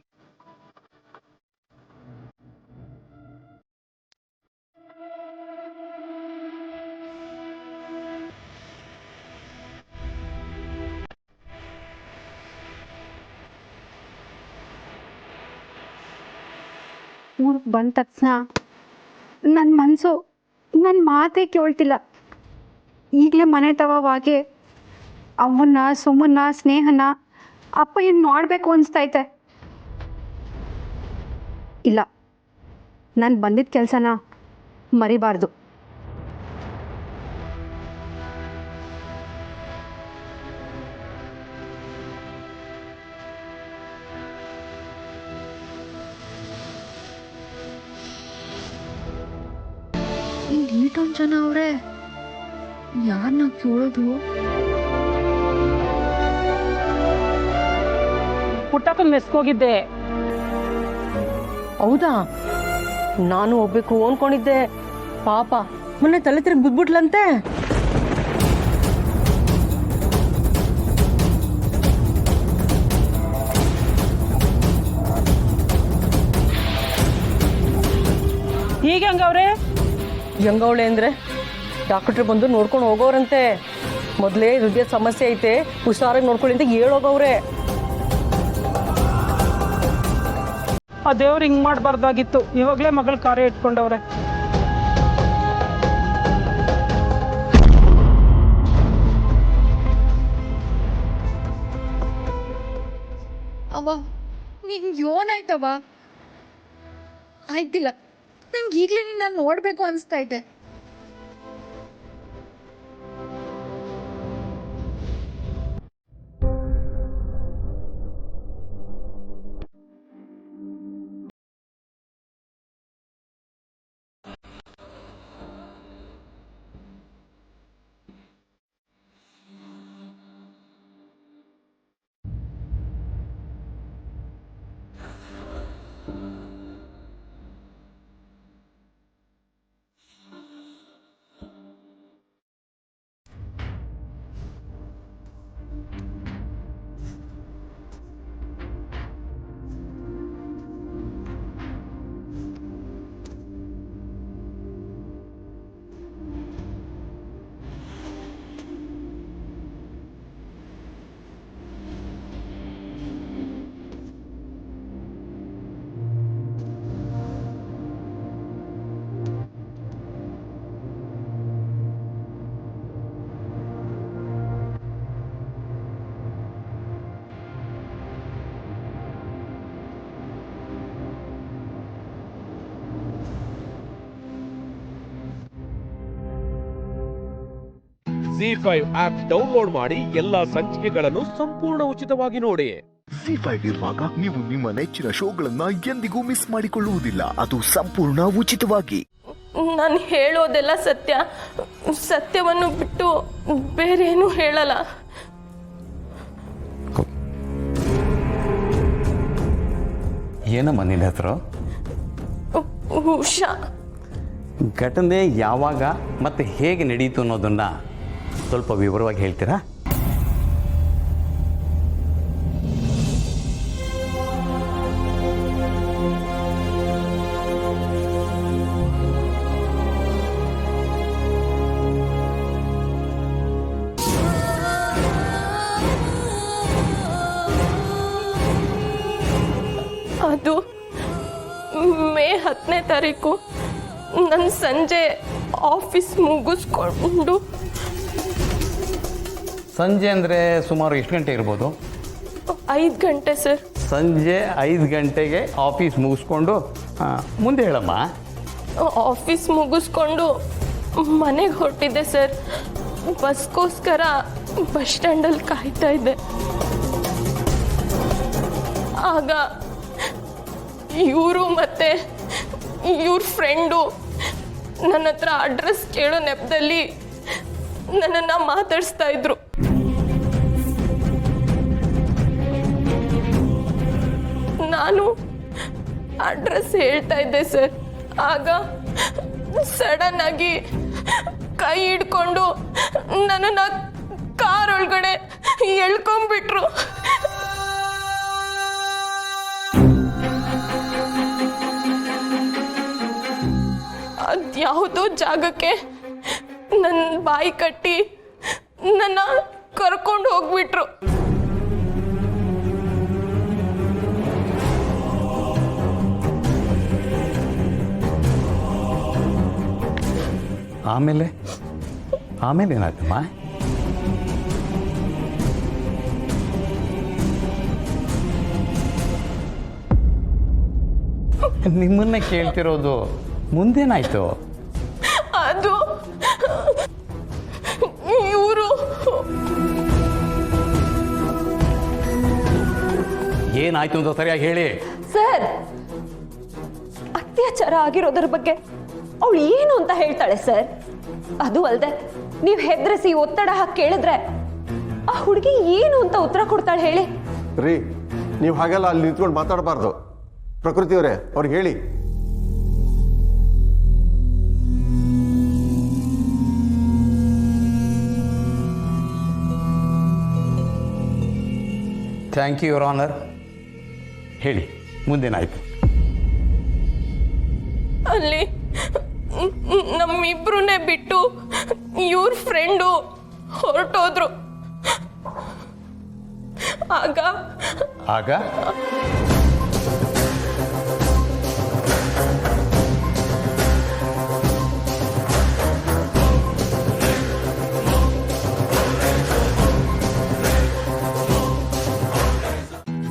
ಊರಿಗೆ ಬಂದ ತಕ್ಷಣ ನನ್ನ ಮನಸ್ಸು ನನ್ನ ಮಾತೇ ಕೇಳ್ತಿಲ್ಲ. ಈಗಲೇ ಮನೆ ತವವಾಗಿ ಅವನ್ನ, ಸುಮನ್ನ, ಸ್ನೇಹನ, ಅಪ್ಪ ಏನು ನೋಡಬೇಕು ಅನಿಸ್ತೈತೆ. ಇಲ್ಲ, ನಾನು ಬಂದಿದ್ದ ಕೆಲಸನ ಮರಿಬಾರ್ದು.
ಇಷ್ಟೊಂದು ಜನ ಅವ್ರೆ, ಯಾರನ್ನ ಕೇಳೋದು?
ಪುಟ್ಟಕ್ಕನ ಮೆಸ್ಕೋಗಿದ್ದೆ.
ಹೌದಾ? ನಾನು ಹೋಗ್ಬೇಕು ಅನ್ಕೊಂಡಿದ್ದೆ. ಪಾಪ ಮೊನ್ನೆ ತಲೆ ತಿರುಗಿ ಬಿದ್ಬಿಟ್ಲಂತೆ.
ಈಗ ಹೆಂಗವ್ರೆ?
ಹೆಂಗವಳೆ ಅಂದ್ರೆ ಡಾಕ್ಟ್ರ್ ಬಂದು ನೋಡ್ಕೊಂಡು ಹೋಗೋರಂತೆ. ಮೊದಲೇ ಹೃದಯ ಸಮಸ್ಯೆ ಐತೆ, ಹುಷಾರಾಗಿ ನೋಡ್ಕೊಳ್ಳಿ ಅಂತ ಹೇಳೋಗವ್ರೆ.
ಆ ದೇವ್ರು ಹಿಂಗ್ ಮಾಡಬಾರ್ದಾಗಿತ್ತು. ಇವಾಗಲೇ ಮಗಳ ಕಾರ್ಯ ಇಟ್ಕೊಂಡವ್ರೆ.
ಅವ ನಿಂಗೆ ಏನಾಯ್ತವ? ಆಯ್ತಿಲ್ಲ, ನಂಗೆ ಈಗಲೇ ನಿನ್ನ ನೋಡ್ಬೇಕು ಅನಿಸ್ತಾ ಇದೆ.
Z5 ಆಪ್ ಡೌನ್ಲೋಡ್ ಮಾಡಿ ಎಲ್ಲಾ ಸಂಚಿಕೆಗಳನ್ನು ಸಂಪೂರ್ಣ ಉಚಿತವಾಗಿ ನೋಡಿ.
Z5 ಇರುವಾಗ ನೀವು ನಿಮ್ಮ ನೆಚ್ಚಿನ ಶೋಗಳನ್ನ ಎಂದಿಗೂ ಮಿಸ್ ಮಾಡಿಕೊಳ್ಳುವುದಿಲ್ಲ. ಅದು ಸಂಪೂರ್ಣ ಉಚಿತವಾಗಿ.
ನಾನು ಹೇಳೋದೆಲ್ಲ ಸತ್ಯ. ಸತ್ಯವನ್ನು ಬಿಟ್ಟು ಬೇರೇನು ಹೇಳಲ್ಲ.
ಏನಮ್ಮ ನಿನ್ನ ಹೆಸರು?
ಉಷಾ.
ಘಟನೆ ಯಾವಾಗ ಮತ್ತೆ ಹೇಗೆ ನಡೀತು ಅನ್ನೋದನ್ನ ಸ್ವಲ್ಪ ವಿವರವಾಗಿ ಹೇಳ್ತೀರಾ?
ಅದು ಮೇ 10ನೇ ತಾರೀಕು ನನ್ನ ಸಂಜೆ ಆಫೀಸ್ ಮುಗಿಸ್ಕೊಂಡು.
ಸಂಜೆ ಅಂದರೆ ಸುಮಾರು ಎಷ್ಟು ಗಂಟೆ ಇರ್ಬೋದು?
5 ಗಂಟೆ ಸರ್.
ಸಂಜೆ 5 ಗಂಟೆಗೆ ಆಫೀಸ್ ಮುಗಿಸ್ಕೊಂಡು ಮುಂದೆ ಹೇಳಮ್ಮ.
ಆಫೀಸ್ ಮುಗಿಸ್ಕೊಂಡು ಮನೆಗೆ ಹೊರಟಿದ್ದೆ ಸರ್. ಬಸ್ಗೋಸ್ಕರ ಬಸ್ ಸ್ಟ್ಯಾಂಡಲ್ಲಿ ಕಾಯ್ತಾ ಇದ್ದೆ. ಆಗ ಇವರು ಮತ್ತೆ ಇವ್ರ ಫ್ರೆಂಡು ನನ್ನ ಹತ್ರ ಅಡ್ರೆಸ್ ಕೇಳೋ ನೆಪದಲ್ಲಿ ನನ್ನನ್ನು ಮಾತಾಡಿಸ್ತಾ ಇದ್ರು. ನಾನು ಅಡ್ರೆಸ್ ಹೇಳ್ತಾ ಇದ್ದೆ ಸರ್. ಆಗ ಸಡನ್ ಆಗಿ ಕೈ ಹಿಡ್ಕೊಂಡು ನನ್ನನ್ನು ಕಾರ್ ಒಳಗಡೆ ಎಳ್ಕೊಂಡ್ಬಿಟ್ರು. ಅದ್ಯಾವುದೋ ಜಾಗಕ್ಕೆ ನನ್ನ ಬಾಯಿ ಕಟ್ಟಿ ನನ್ನ ಕರ್ಕೊಂಡು ಹೋಗ್ಬಿಟ್ರು.
ಆಮೇಲೆ ಏನಾಯ್ತಮ್ಮ? ನಿಮ್ಮನ್ನ ಕೇಳ್ತಿರೋದು. ಮುಂದೇನಾಯ್ತು?
ಅದು ಇವರು
ಏನಾಯ್ತು ಅಂತ ಸರಿಯಾಗಿ ಹೇಳಿ
ಸರ್. ಅತ್ಯಾಚಾರ ಆಗಿರೋದ್ರ ಬಗ್ಗೆ ಅವಳು ಏನು ಅಂತ ಹೇಳ್ತಾಳೆ ಸರ್. ಅದು ಅಲ್ಲದೆ ನೀವು ಹೆದರಿಸಿ ಒತ್ತಡ ಹಾಕಿ ಕೇಳಿದ್ರೆ ಆ ಹುಡುಗಿ ಏನು ಅಂತ ಉತ್ತರ ಕೊಡ್ತಾಳೆ ಹೇಳಿ?
ರೀ, ನೀವು ಹಾಗೆಲ್ಲ ಅಲ್ಲಿ ನಿಂತ್ಕೊಂಡು ಮಾತಾಡಬಾರ್ದು. ಪ್ರಕೃತಿಯವರೇ, ಅವ್ರಿಗೆ ಹೇಳಿ.
Thank you your honour. ಹೇಳಿ ಮುಂದೇನಾಯ್ತು?
ಅಲ್ಲಿ ನಮ್ಮಿಬ್ರನ್ನೇ ಬಿಟ್ಟು ಇವ್ರ ಫ್ರೆಂಡು ಹೊರಟೋದ್ರು. ಆಗ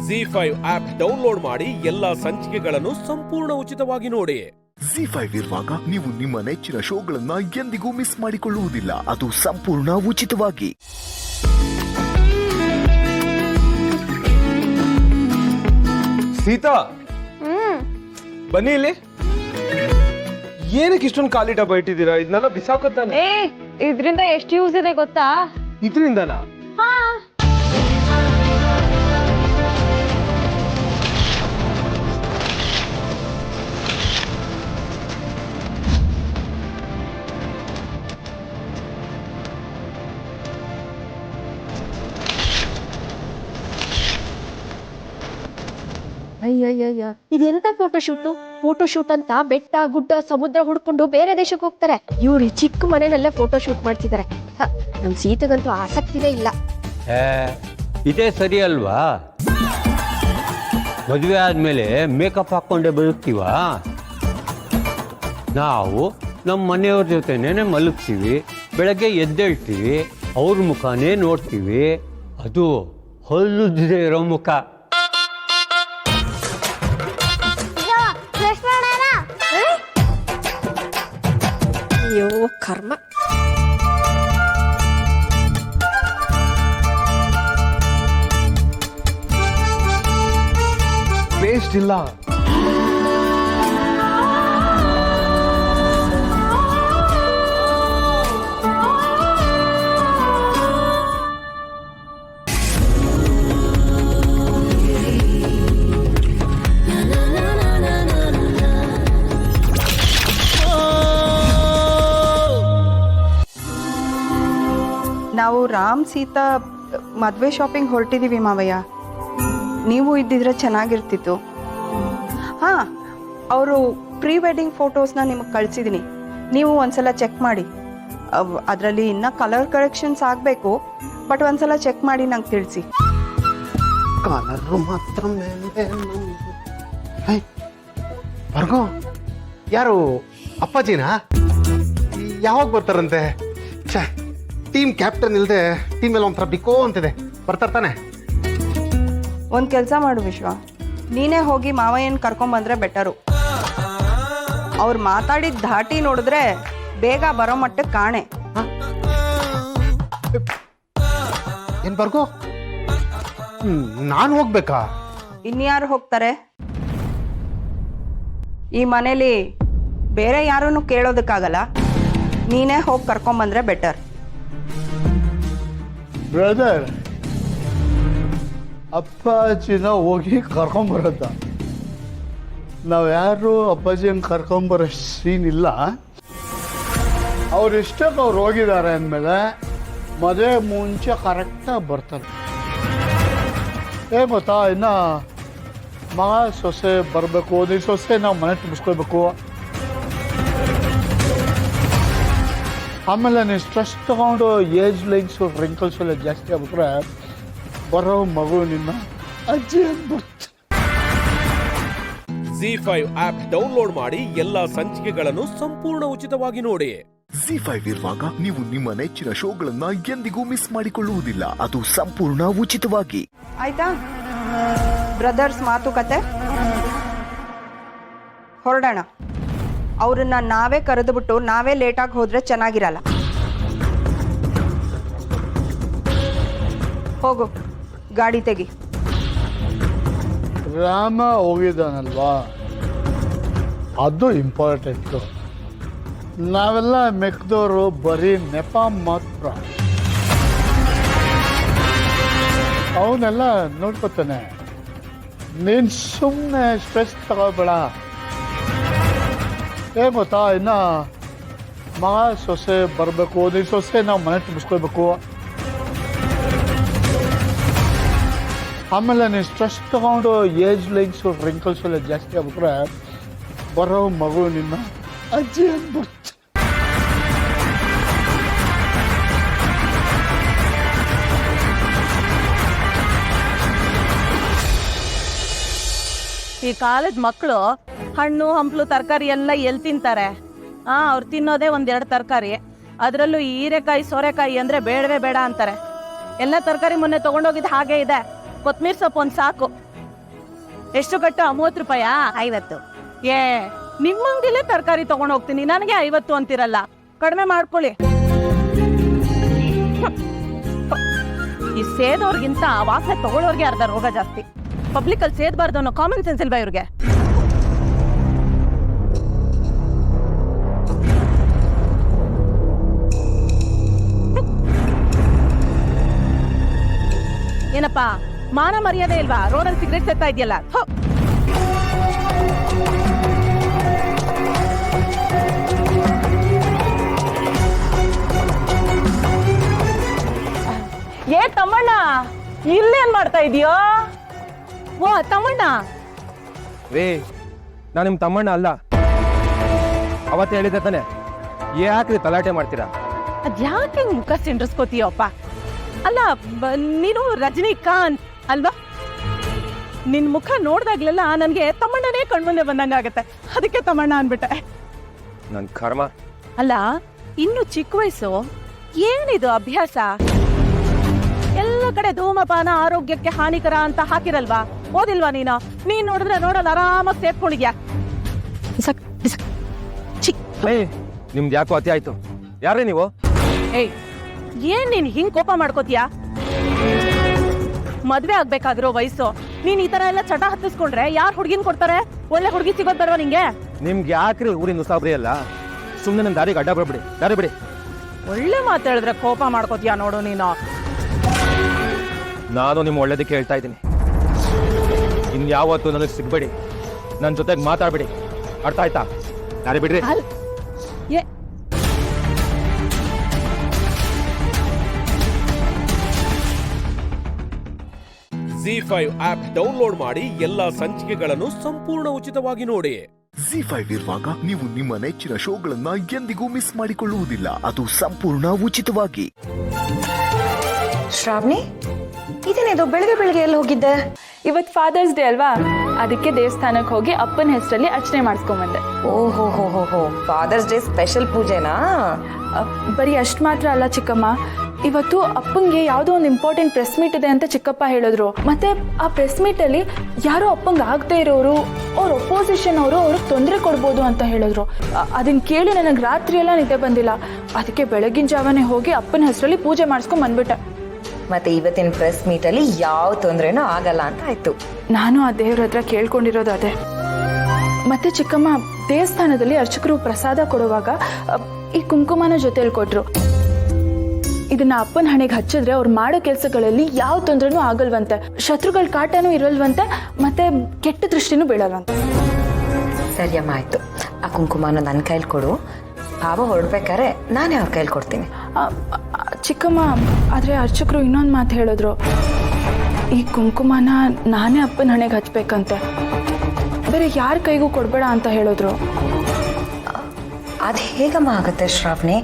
Z5 ಆಪ್ ಡೌನ್ಲೋಡ್ ಮಾಡಿ ಎಲ್ಲಾ ಸಂಚಿಕೆಗಳನ್ನು ಸಂಪೂರ್ಣ ಉಚಿತವಾಗಿ ನೋಡಿ.
Z5 ಇರುವಾಗ ನೀವು ನಿಮ್ಮ ನೆಚ್ಚಿನ ಶೋಗಳನ್ನ ಎಂದಿಗೂ ಮಿಸ್ ಮಾಡಿಕೊಳ್ಳುವುದಿಲ್ಲ. ಅದು ಸಂಪೂರ್ಣ ಉಚಿತವಾಗಿ.
ಸೀತಾ, ಬನ್ನಿ ಇಲ್ಲಿ. ಏನಕ್ಕೆ ಇಷ್ಟೊಂದು ಖಾಲಿ ಡಬ್ಬ ಇಟ್ಟಿದ್ದೀರಾ? ಇದನ್ನೆಲ್ಲ ಬಿಸಾಕತ್ತಾನೆ.
ಇದರಿಂದ ಎಷ್ಟು ಯೂಸ್ ಇದೆ ಗೊತ್ತಾ?
ಇದರಿಂದನಾ?
ಅಯ್ಯಯ್ಯಯ್ಯ, ಇದೆಂತ ಫೋಟೋಶೂಟ್ ಅಂತ ಬೆಟ್ಟ ಗುಡ್ಡ ಸಮುದ್ರ ಹುಡ್ಕೊಂಡು ಬೇರೆ ದೇಶಕ್ಕೆ ಹೋಗ್ತಾರೆ. ಇವ್ರು ಚಿಕ್ಕ ಮನೆಯಲ್ಲೇ ಫೋಟೋಶೂಟ್ ಮಾಡ್ತಿದ್ದಾರೆ. ನಮ್ ಸೀತೆಗಂತೂ ಆಸಕ್ತಿನೇ ಇಲ್ಲ.
ಇದೇ ಸರಿ ಅಲ್ವಾ? ಮದುವೆ ಆದ್ಮೇಲೆ ಮೇಕಪ್ ಹಾಕೊಂಡೆ ಬದುಕ್ತೀವ? ನಾವು ನಮ್ಮ ಮನೆಯವ್ರ ಜೊತೆನೇ ಮಲಗ್ತೀವಿ, ಬೆಳಗ್ಗೆ ಎದ್ದೇಳ್ತೀವಿ, ಅವ್ರ ಮುಖನೇ ನೋಡ್ತೀವಿ. ಅದು ಹೊಲ್ಲುದ್ದೇ ಇರೋ ಮುಖ.
ಅಯ್ಯೋ ಕರ್ಮ.
ವೇಸ್ಟ್ ಇಲ್ಲ.
ನಾವು ರಾಮ್ ಸೀತಾ ಮದುವೆ ಶಾಪಿಂಗ್ ಹೊರಟಿದ್ದೀವಿ ಮಾವಯ್ಯ. ನೀವು ಇದ್ದಿದ್ರೆ ಚೆನ್ನಾಗಿರ್ತಿತ್ತು. ಹಾಂ, ಅವರು ಪ್ರೀ ವೆಡ್ಡಿಂಗ್ ಫೋಟೋಸ್ನ ನಿಮಗೆ ಕಳಿಸಿದ್ದೀನಿ. ನೀವು ಒಂದ್ಸಲ ಚೆಕ್ ಮಾಡಿ. ಅದರಲ್ಲಿ ಇನ್ನೂ ಕಲರ್ ಕರೆಕ್ಷನ್ಸ್ ಆಗಬೇಕು. ಬಟ್ ಒಂದ್ಸಲ ಚೆಕ್ ಮಾಡಿ ನಂಗೆ ತಿಳಿಸಿ.
ಕಲರ್ ಮಾತ್ರ ಬರ್ಗೋ. ಯಾರು ಅಪ್ಪಾಜಿನಾ? ಯಾವಾಗ ಬರ್ತಾರಂತೆ? ಛೇ, ಟೀಮ್ ಕ್ಯಾಪ್ಟನ್ ಇಲ್ಲದೆ ಟೀಮ್ ಎಲ್ಲ ಒಂಥರ ಬಿಕೋ ಅಂತಿದೆ. ಬರ್ತಾನೆ.
ಒಂದು ಕೆಲಸ ಮಾಡು ವಿಶ್ವ, ನೀನೇ ಹೋಗಿ ಮಾವಯ್ಯನ ಕರ್ಕೊಂಬಂದ್ರೆ ಬೆಟರು. ಅವ್ರು ಮಾತಾಡಿದ ಧಾಟಿ ನೋಡಿದ್ರೆ ಬೇಗ ಬರೋ ಮಟ್ಟಕ್ಕೆ ಕಾಣೆ.
ಏನ್ ಬರ್ಗೋ, ನಾನು ಹೋಗ್ಬೇಕಾ?
ಇನ್ಯಾರು ಹೋಗ್ತಾರೆ? ಈ ಮನೇಲಿ ಬೇರೆ ಯಾರನ್ನು ಕೇಳೋದಕ್ಕಾಗಲ್ಲ. ನೀನೇ ಹೋಗಿ ಕರ್ಕೊಂಬಂದ್ರೆ ಬೆಟರ್.
ಬ್ರದರ್, ಅಪ್ಪಾಜಿನ ಹೋಗಿ ಕರ್ಕೊಂಬರೋದ? ನಾವು ಯಾರು ಅಪ್ಪಾಜಿನ ಕರ್ಕೊಂಬರೋ ಸೀನ್ ಇಲ್ಲ. ಅವ್ರು ಇಷ್ಟಕ್ಕೆ ಅವ್ರು ಹೋಗಿದ್ದಾರೆ ಅಂದಮೇಲೆ ಮದುವೆ ಮುಂಚೆ ಕರೆಕ್ಟಾಗಿ ಬರ್ತಾರೆ. ಏನು ಗೊತ್ತಾ, ಇನ್ನು ಮಗ ಸೊಸೆ ಬರಬೇಕು, ನೀನು ಸೊಸೆ ನಾವು ಮನೆ ತುಂಬಿಸ್ಕೊಳ್ಬೇಕು. ಆಮೇಲೆ ನೀವು ಸ್ಟ್ರೆಸ್ ತಗೊಂಡು ಏಜ್ ಲೈನ್ಸು ರಿಂಕಲ್ಸು ಎಲ್ಲ ಜಾಸ್ತಿ ಆಗ್ಬಿಟ್ರೆ ಬರೋ ಮಗು ನಿನ್ನ ಅಜ್ಜಿ ಅಂದ್ಬಿಡ್ತು.
Z5 ಆಪ್ ಡೌನ್ಲೋಡ್ ಮಾಡಿ ಎಲ್ಲಾ ಸಂಚಿಕೆಗಳನ್ನು ಸಂಪೂರ್ಣ ಉಚಿತವಾಗಿ ನೋಡಿ.
Z5 ಇರುವಾಗ ನೀವು ನಿಮ್ಮ ನೆಚ್ಚಿನ ಶೋಗಳನ್ನ ಎಂದಿಗೂ ಮಿಸ್ ಮಾಡಿಕೊಳ್ಳುವುದಿಲ್ಲ. ಅದು ಸಂಪೂರ್ಣ ಉಚಿತವಾಗಿ.
ಆಯ್ತಾ? ಬ್ರದರ್ಸ್ ಮಾತುಕತೆ ಹೊರಡೋಣ. ಅವ್ರನ್ನ ನಾವೇ ಕರೆದುಬಿಟ್ಟು ನಾವೇ ಲೇಟಾಗಿ ಹೋದ್ರೆ ಚೆನ್ನಾಗಿರಲ್ಲ. ಹೋಗು, ಗಾಡಿ ತೆಗಿ.
ರಾಮ ಹೋಗಿದ್ದಾನಲ್ವಾ, ಅದು ಇಂಪಾರ್ಟೆಂಟು. ನಾವೆಲ್ಲ ಮೆಕ್ದವರು ಬರೀ ನೆಪ ಮಾತ್ರ. ಅವನ್ನೆಲ್ಲ ನೋಡ್ಕೊತಾನೆ. ನೀನು ಸುಮ್ಮನೆ ಸ್ಟ್ರೆಸ್ ತಗೋಬೇಡ. ಏನು ಗೊತ್ತಾ, ಇನ್ನು ಮಗ ಸೊಸೆ ಬರಬೇಕು, ನೀನು ಸೊಸೆ ನಾವು ಮನೆ ತುಂಬಿಸ್ಕೊಳ್ಬೇಕು. ಆಮೇಲೆ ನೀವು ಸ್ಟ್ರೆಸ್ ತಗೊಂಡು ಏಜ್ ಲೈನ್ಸು ರಿಂಕಲ್ಸು ಎಲ್ಲ ಜಾಸ್ತಿ ಆಗ್ಬಿಟ್ರೆ ಬರೋ ಮಗು ನಿನ್ನ ಅಜ್ಜಿ ಅಂದ್ಬಿಡ್ತು.
ಈ ಕಾಲದ ಮಕ್ಕಳು ಹಣ್ಣು ಹಂಪಲು ತರಕಾರಿ ಎಲ್ಲ ಎಲ್ಲಿ ತಿಂತಾರೆ? ಅವ್ರು ತಿನ್ನೋದೇ ಒಂದೆರಡು ತರಕಾರಿ. ಅದರಲ್ಲೂ ಹೀರೆಕಾಯಿ ಸೋರೆಕಾಯಿ ಅಂದರೆ ಬೇಡವೇ ಬೇಡ ಅಂತಾರೆ. ಎಲ್ಲ ತರಕಾರಿ ಮೊನ್ನೆ ತೊಗೊಂಡೋಗಿದ್ದು ಹಾಗೆ ಇದೆ. ಕೊತ್ತಂಬರಿ ಸೊಪ್ಪು ಒಂದು ಸಾಕು. ಎಷ್ಟು ಕಟ್ಟು? 30 ರೂಪಾಯಾ? 50. ನಿಮ್ಮ ಅಂಗಡಿಲೇ ತರಕಾರಿ ತಗೊಂಡು ಹೋಗ್ತೀನಿ, ನನಗೆ 50 ಅಂತಿರಲ್ಲ. ಕಡಿಮೆ ಮಾಡ್ಕೊಳ್ಳಿ. ಈ ಸೇದೋರ್ಗಿಂತ ವಾಸನೆ ತಗೊಳ್ಳೋರ್ಗೆ ಅರ್ಧ ರೋಗ ಜಾಸ್ತಿ. ಪಬ್ಲಿಕ್ ಅಲ್ಲಿ ಸೇದಬಾರ್ದು ಅನ್ನೋ ಕಾಮನ್ ಸೆನ್ಸ್ ಇಲ್ವಾ ಇವ್ರಿಗೆ? ಏನಪ್ಪಾ ಮಾನ ಮರ್ಯಾದೆ ಇಲ್ವಾ? ರೋಡಲ್ಲಿ ಸಿಗರೇಟ್ ಸೇರ್ತಾ ಇದೆಯಲ್ಲ. ಏ ತಮ್ಮಣ್ಣ, ಇಲ್ಲೇನ್ ಮಾಡ್ತಾ ಇದೀಯೋ? ಓ ತಮ್ಮಣ್ಣ.
ರೇ, ನಾನು ನಿಮ್ಮ ತಮ್ಮಣ್ಣ ಅಲ್ಲ. ಅವತ್ತು ಹೇಳಿದ್ದೆ ತಾನೆ, ಯಾಕ್ರಿ ತಲಾಟೆ ಮಾಡ್ತೀರಾ?
ಅದ್ಯಾಕೆ ಮುಖ ಸಿಂಡ್ರಿಸ್ಕೋತೀಯಪ್ಪ? ಅಲ್ಲ, ನೀನು ರಜನಿಕಾಂತ್ ಅಲ್ವಾ? ನಿನ್ ಮುಖ ನೋಡ್ದಾಗ್ಲೆಲ್ಲ ನನ್ಗೆ ತಮ್ಮಣ್ಣನೇ ಕಣ್ಮುಂದೆ ಬಂದಂಗಾಗತ್ತೆ. ಅದಕ್ಕೆ ತಮ್ಮಣ್ಣ ಅನ್ಬಿಟ್ಟೆ.
ನನ್ ಕರ್ಮ.
ಅಲ್ಲ, ಇನ್ನು ಚಿಕ್ಕ ವಯಸ್ಸು, ಏನಿದು ಅಭ್ಯಾಸ? ಎಲ್ಲ ಕಡೆ ಧೂಮಪಾನ ಆರೋಗ್ಯಕ್ಕೆ ಹಾನಿಕರ ಅಂತ ಹಾಕಿರಲ್ವಾ? ಓದಿಲ್ವಾ ನೀನು? ನೀನ್ ನೋಡಿದ್ರೆ ನೋಡಲ್ಲ, ಆರಾಮಾಗಿ ಸೇರ್ಕೊಂಡಿದ್ಯಾ.
ನಿಮ್ದು ಯಾಕೋ ಅತಿ ಆಯ್ತು. ಯಾರೇ ನೀವು?
ಏಯ್, ಏನ್ ನೀನ್ ಹಿಂಗ್ ಕೋಪ ಮಾಡ್ಕೋತೀಯಾ? ಮದ್ವೆ ಆಗ್ಬೇಕಾಗಿರೋ ವಯಸ್ಸು, ನೀನ್ ಈ ತರ ಎಲ್ಲ ಚಟ ಹತ್ತಿಸ್ಕೊಂಡ್ರೆ ಯಾರು ಹುಡುಗಿನ ಕೊಡ್ತಾರೆ? ಒಳ್ಳೆ ಹುಡುಗಿ ಸಿಗೋದ್ ಬರವಾ ನಿಂಗೆ?
ನಿಮ್ಗೆ ಯಾಕ್ರಿ ಊರಿನ ಉಸಾಬ್ರಿ ಅಲ್ಲ? ಸುಮ್ಮನೆ ನನ್ನ ದಾರಿಗೆ ಅಡ್ಡ ಬರ್ಬಿಡಿ, ದಾರಿ ಬಿಡಿ.
ಒಳ್ಳೆ ಮಾತು ಹೇಳಿದ್ರೆ ಕೋಪ ಮಾಡ್ಕೋತೀಯಾ ನೋಡು ನೀನು.
ನಾನು ನಿಮ್ಮ ಒಳ್ಳೇದಕ್ಕೆ ಹೇಳ್ತಾ ಇದ್ದೀನಿ. ಇನ್ಯಾವತ್ತು ನನಗೆ ಸಿಗ್ಬೇಡಿ, ನನ್ನ ಜೊತೆಗೆ ಮಾತಾಡ್ಬೇಡಿ, ಅರ್ಥ ಆಯ್ತಾ? ದಾರಿ ಬಿಡ್ರಿ.
Z5 ಆಪ್ ಡೌನ್ಲೋಡ್ ಮಾಡಿ ಎಲ್ಲಾ ಸಂಚಿಕೆಗಳನ್ನು ಸಂಪೂರ್ಣ ಉಚಿತವಾಗಿ ನೋಡಿ.
Z5 ಇರುವಾಗ ನೀವು ನಿಮ್ಮ ನೆಚ್ಚಿನ ಶೋಗಳನ್ನ ಎಂದಿಗೂ ಮಿಸ್ ಮಾಡಿಕೊಳ್ಳುವುದಿಲ್ಲ, ಅದು ಸಂಪೂರ್ಣ ಉಚಿತವಾಗಿ.
ಶ್ರಾವಣಿ, ಇದೇನಿದು ಬೆಳಗ್ಗೆ ಬೆಳಗ್ಗೆ ಎಲ್ಲಿ ಹೋಗಿದ್ದೆ?
ಇವತ್ತು ಫಾದರ್ಸ್ ಡೇ ಅಲ್ವಾ, ಅದಕ್ಕೆ ದೇವಸ್ಥಾನಕ್ಕೆ ಹೋಗಿ ಅಪ್ಪನ ಹೆಸರಲ್ಲಿ ಅರ್ಚನೆ ಮಾಡಿಸ್ಕೊಂಬಂದೆ.
ಓಹೋ ಹೋ ಹೋ ಹೋ, ಫಾದರ್ಸ್ ಡೇ ಸ್ಪೆಷಲ್ ಪೂಜೆನಾ?
ಬರೀ ಅಷ್ಟು ಮಾತ್ರ ಅಲ್ಲ ಚಿಕ್ಕಮ್ಮ, ಇವತ್ತು ಅಪ್ಪಂಗೆ ಯಾವುದೋ ಒಂದು ಇಂಪಾರ್ಟೆಂಟ್ ಪ್ರೆಸ್ ಮೀಟ್ ಇದೆ ಅಂತ ಚಿಕ್ಕಪ್ಪ ಹೇಳಿದ್ರು. ಮತ್ತೆ ಆ ಪ್ರೆಸ್ ಮೀಟಲ್ಲಿ ಯಾರೋ ಅಪ್ಪಂಗೆ ಆಗದೆ ಇರೋರು, ಅವ್ರ ಒಪೋಸಿಷನ್ ಅವರು ಅವ್ರಿಗೆ ತೊಂದರೆ ಕೊಡ್ಬೋದು ಅಂತ ಹೇಳಿದ್ರು. ಅದನ್ನ ಕೇಳಿ ನನಗೆ ರಾತ್ರಿ ಎಲ್ಲ ನಿದ್ದೆ ಬಂದಿಲ್ಲ. ಅದಕ್ಕೆ ಬೆಳಗಿನ ಜಾವನೇ ಹೋಗಿ ಅಪ್ಪನ ಹೆಸರಲ್ಲಿ ಪೂಜೆ ಮಾಡಿಸ್ಕೊಂಡ್ ಬಂದ್ಬಿಟ್ಟೆ.
ಮತ್ತೆ ಇವತ್ತಿನ ಪ್ರೆಸ್ ಮೀಟಲ್ಲಿ ಯಾವ ತೊಂದರೆನೂ ಆಗಲ್ಲ ಅಂತ ಆಯ್ತು.
ನಾನು ಆ ದೇವ್ರ ಹತ್ರ ಕೇಳ್ಕೊಂಡಿರೋದು ಅದೇ. ಮತ್ತೆ ಚಿಕ್ಕಮ್ಮ, ದೇವಸ್ಥಾನದಲ್ಲಿ ಅರ್ಚಕರು ಪ್ರಸಾದ ಕೊಡುವಾಗ ಈ ಕುಂಕುಮನ ಜೊತೆಲಿ ಕೊಟ್ರು. ಇದನ್ನ ಅಪ್ಪನ ಹಣೆಗೆ ಹಚ್ಚಿದ್ರೆ ಅವ್ರು ಮಾಡೋ ಕೆಲಸಗಳಲ್ಲಿ ಯಾವ ತೊಂದರೆನೂ ಆಗಲ್ವಂತೆ, ಶತ್ರುಗಳ ಕಾಟನೂ ಇರಲ್ವಂತೆ, ಮತ್ತೆ ಕೆಟ್ಟ ದೃಷ್ಟಿನೂ ಬೀಳಲ್ವಂತೆ.
ಸರಿಯಮ್ಮ, ಆಯ್ತು. ಆ ಕುಂಕುಮನ ನನ್ನ ಕೈಲಿ ಕೊಡು. ಭಾವ ಹೊರಡ್ಬೇಕಾರೆ ನಾನೇ ಅವ್ರ ಕೈಲಿ ಕೊಡ್ತೀನಿ.
ಚಿಕ್ಕಮ್ಮ, ಆದರೆ ಅರ್ಚಕರು ಇನ್ನೊಂದು ಮಾತು ಹೇಳಿದ್ರು. ಈ ಕುಂಕುಮನ ನಾನೇ ಅಪ್ಪನ ಹಣೆಗೆ ಹಚ್ಬೇಕಂತೆ, ಬೇರೆ ಯಾರ ಕೈಗೂ ಕೊಡಬೇಡ ಅಂತ ಹೇಳಿದ್ರು.
ಅದು ಹೇಗಮ್ಮ ಆಗುತ್ತೆ ಶ್ರಾವಣಿ?